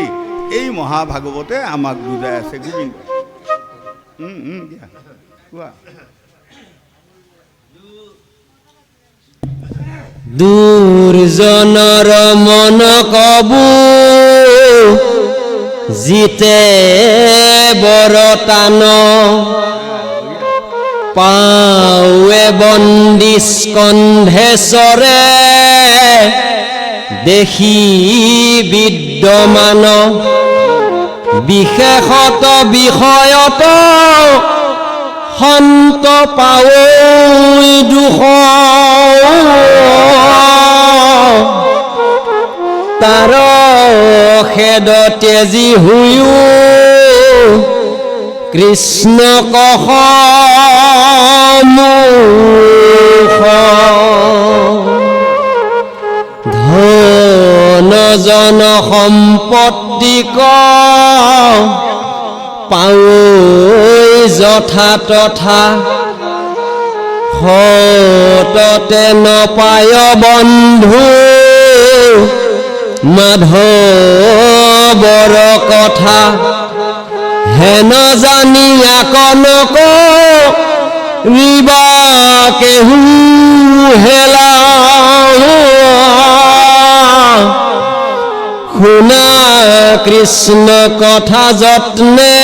এই মহাভাগৱতে আমাক বুজাই আছে। গোবিন্দ দিয়া কোৱা। দুৰ্জনৰ মন কবু জিতে বৰতান পাৱে বন্দী স্কন্ধেশ্বৰে দেখি বিদ্যমান বিশেষত বিষয়ত সন্ত পাৱৈ দুখ তাৰ খেদ তেজি হুয়ো কৃষ্ণ কহ ধন জন সম্পত্তি ক পাৱৈ যথা তথা সততে নপায় বন্ধু মাধৱৰ কথা হেন জানি আকনক ৰিবা কেহু হেলা শুনা কৃষ্ণ কথা যত্নে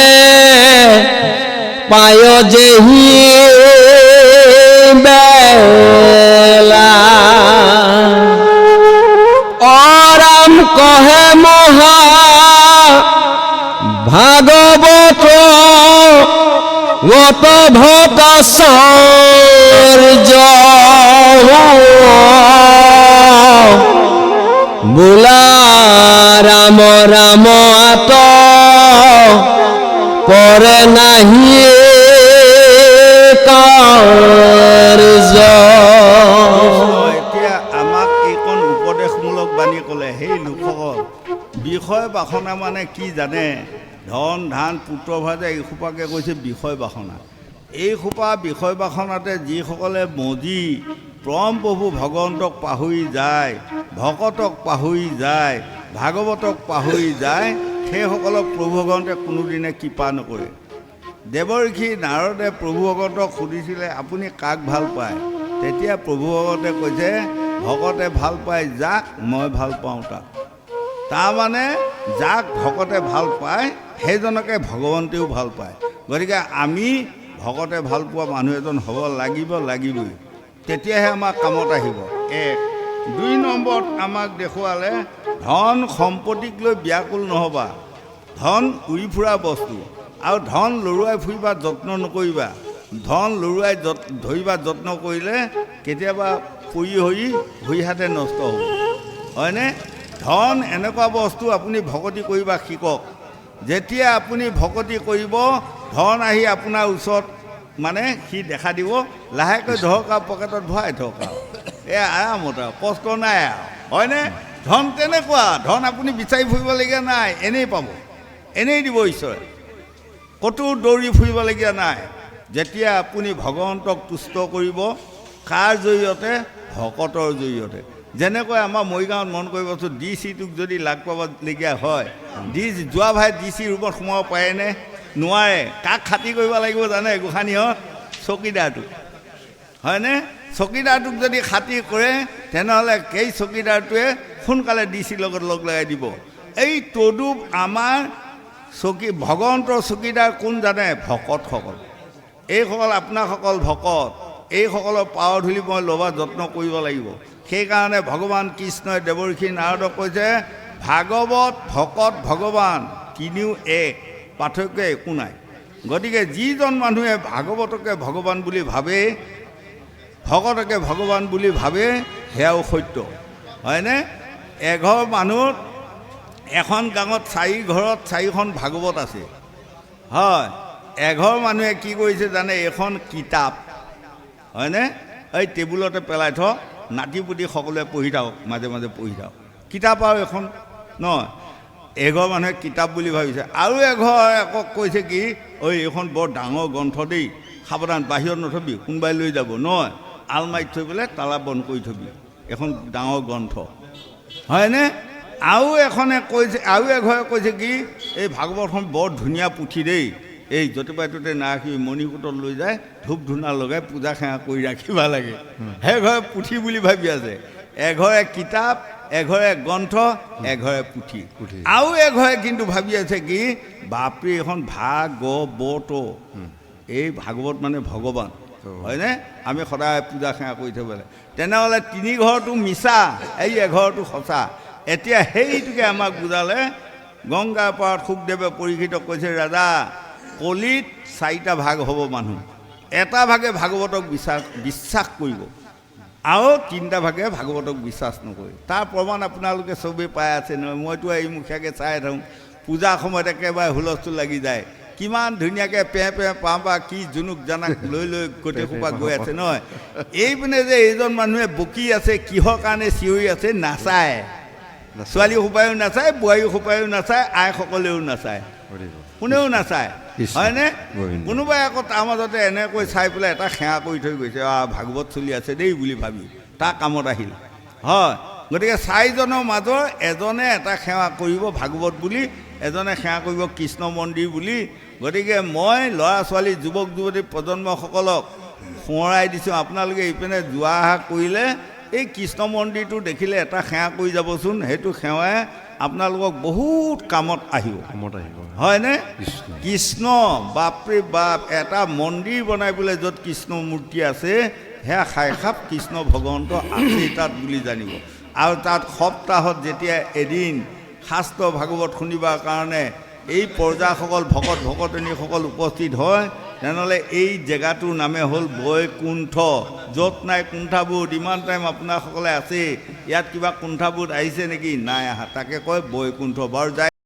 পায় যেহি বেলা অৰাম কহে মহা ভাগৱত গত ভট সৌৰ্য বোলা ৰাম ৰাম আত পৰে নাহি কাৰ্য। এতিয়া আমাক এইকণ উপদেশমূলক বাণী ক'লে। সেই লোকসকল বিষয় বাসনা মানে কি জানে? ধন ধান পুত্ৰ ভাজে এইসোপাকে কৈছে বিষয় বাসনা। এইসোপা বিষয় বাসনাতে যিসকলে মজি পৰম প্ৰভু ভগৱন্তক পাহৰি যায়, ভকতক পাহৰি যায়, ভাগৱতক পাহৰি যায়, সেইসকলক প্ৰভু ভগৱন্তে কোনোদিনে কৃপা নকৰে। দেৱৰ্ষি নাৰদে প্ৰভু ভগৱন্তক সুধিছিলে আপুনি কাক ভাল পায়? তেতিয়া প্ৰভু ভগৱন্তে কৈছে ভকতে ভাল পায় যাক মই ভাল পাওঁ তাক। তাৰমানে যাক ভকতে ভাল পায় সেইজনকে ভগৱন্তেও ভাল পায়। গতিকে আমি ভকতে ভাল পোৱা মানুহ এজন হ'ব লাগিবই, তেতিয়াহে আমাৰ কামত আহিব। 1 2 নম্বৰত আমাক দেখুৱালে ধন সম্পত্তিক লৈ ব্যাকুল নহ'বা। ধন উৰি ফুৰা বস্তু আৰু ধন লৰুৱাই ফুৰিবা যত্ন নকৰিবা। ধন লৰুৱাই ধৰিবা যত্ন কৰিলে কেতিয়াবা পৰি ভৰি হাতে নষ্ট হ'ব, হয়নে? ধন এনেকুৱা বস্তু আপুনি ভকতি কৰিবা শিকক। যেতিয়া আপুনি ভকতি কৰিব ধন আহি আপোনাৰ ওচৰত মানে সি দেখা দিব, লাহেকৈ ধৰক আৰু পকেটত ভৰাই থওক আৰু আৰামত আৰু কষ্ট নাই আৰু, হয়নে? ধন তেনেকুৱা, ধন আপুনি বিচাৰি ফুৰিবলগীয়া নাই, এনেই পাব, এনেই দিব ঈশ্বৰে, ক'তো দৌৰি ফুৰিবলগীয়া নাই। যেতিয়া আপুনি ভগৱন্তক তুষ্ট কৰিব কাৰ জৰিয়তে? ভকতৰ জৰিয়তে। যেনেকৈ আমাৰ মৰিগাঁৱত মন কৰিবচোন, DC-টোক যদি লাগ পাবলগীয়া হয়, যোৱা ভাই DC ৰুমত সোমাব পাৰেনে? নোৱাৰে। কাক খাতি কৰিব লাগিব জানে? গোসাঁনীহঁত চকীদাৰটোক, হয়নে? চকীদাৰটোক যদি খাতি কৰে তেনেহ'লে সেই চকীদাৰটোৱে সোনকালে DC-ৰ লগত লগ লগাই দিব। এই তদুপ আমাৰ ভগৱন্তৰ চকীদাৰ কোন জানে? ভকতসকল। এইসকল আপোনাসকল ভকত, এইসকলৰ পাৱাৰ ধূলি মই ল'বা যত্ন কৰিব লাগিব। সেইকাৰণে ভগৱান কৃষ্ণই দেৱৰ্ষি নাৰদক কৈছে ভাগৱত ভকত ভগৱান তিনিও এক, পাৰ্থক্য একো নাই। গতিকে যিজন মানুহে ভাগৱতকে ভগৱান বুলি ভাবে, ভকতকে ভগৱান বুলি ভাবে, সেয়াও সত্য, হয়নে? এঘৰ মানুহত এখন গাঁৱত 4 ঘৰত 4খন ভাগৱত আছে, হয়। এঘৰ মানুহে কি কৰিছে জানে? এখন কিতাপ, হয়নে? এই টেবুলতে পেলাই থ, নাতি পুতি সকলোৱে পঢ়ি থাকক, মাজে মাজে পঢ়ি থাকক। কিতাপ আৰু এখন নহয়, এঘৰ মানুহে কিতাপ বুলি ভাবিছে। আৰু এঘৰ আকৌ কৈছে কি, ঐ এইখন বৰ ডাঙৰ গ্ৰন্থ দেই, সাৱধান বাহিৰত নথবি, কোনোবাই লৈ যাব, নহয় আলমাৰিত থৈ পেলাই তালা বন্ধ কৰি থবি এখন ডাঙৰ গ্ৰন্থ হয়নে আৰু এখনে কৈছে আৰু এঘৰে কৈছে কি এই ভাগৱতখন বৰ ধুনীয়া পুথি দেই এই য'তে ত'তে নাৰাখিবি মণিকূটত লৈ যায় ধূপ ধূনা লগাই পূজা সেৱা কৰি ৰাখিব লাগে সেইঘৰে পুথি বুলি ভাবি আছে এঘৰে কিতাপ এঘৰে গ্ৰন্থ এঘৰে পুথি আৰু এঘৰে কিন্তু ভাবি আছে কি বাপৰে এখন ভাগৱত এই ভাগৱত মানে ভগৱান হয়নে আমি সদায় পূজা সেৱা কৰি থ'ব লাগে তেনেহ'লে তিনি ঘৰটো মিছা এই এঘৰটো সঁচা এতিয়া সেইটোকে আমাক বুজালে গংগাৰ পাৰত শুকদেৱে পৰীক্ষিত কৈছে ৰাজা কলিত 4টা ভাগ হ'ব মানুহ এটা ভাগে ভাগৱতক বিশ্বাস কৰিব আৰু 3টা ভাগে ভাগৱতক বিশ্বাস নকৰে তাৰ প্ৰমাণ আপোনালোকে চবেই পাই আছে নহয় মইতো এই মুখীয়াকৈ চাই থাকোঁ পূজাৰ সময়ত একেবাৰে হুলস্থুল লাগি যায় কিমান ধুনীয়াকৈ পেঁ পা কি জুনুক জানাক লৈ গোটেই সোপা গৈ আছে নহয় এইপিনে যে এইজন মানুহে বকি আছে কিহৰ কাৰণে চিঞৰি আছে নাচায় ছোৱালী সোপায়ো নাচায় বোৱাৰী সোপায়ো নাচায় আইসকলেও নাচায় কোনেও নাচায় হয়নে কোনোবাই আকৌ তাৰ মাজতে এনেকৈ চাই পেলাই এটা সেৱা কৰি থৈ গৈছে ভাগৱত চলি আছে দেই বুলি ভাবি তাৰ কামত আহিল হয় গতিকে 4জনৰ মাজৰ এজনে এটা সেৱা কৰিব ভাগৱত বুলি এজনে সেৱা কৰিব কৃষ্ণ মন্দিৰ বুলি গতিকে মই ল'ৰা ছোৱালী যুৱক যুৱতী প্ৰজন্মসকলক সোঁৱৰাই দিছোঁ আপোনালোকে ইপিনে যোৱা অহা কৰিলে এই কৃষ্ণ মন্দিৰটো দেখিলে এটা সেৱা কৰি যাবচোন সেইটো সেৱাই আপোনালোকক বহুত কামত আহিব হয়নে কৃষ্ণ বাপৰে বাপ এটা মন্দিৰ বনাই পেলাই য'ত কৃষ্ণ মূৰ্তি আছে সেয়া সাক্ষাৎ কৃষ্ণ ভগৱন্ত আছে তাত বুলি জানিব আৰু তাত সপ্তাহত যেতিয়া এদিন শাস্ত্ৰ ভাগৱত শুনিবৰ কাৰণে এই পৰ্যাসকল ভকত ভকতনীসকল উপস্থিত হয় তেনেহ'লে এই জেগাটোৰ নামে হ'ল বৈকুণ্ঠ য'ত নাই কুণ্ঠাবোধ ইমান টাইম আপোনাৰসকলে আছে ইয়াত কিবা কুণ্ঠাবোধ আহিছে নেকি নাই আহা তাকে কয় বৈকুণ্ঠ বাৰু যায়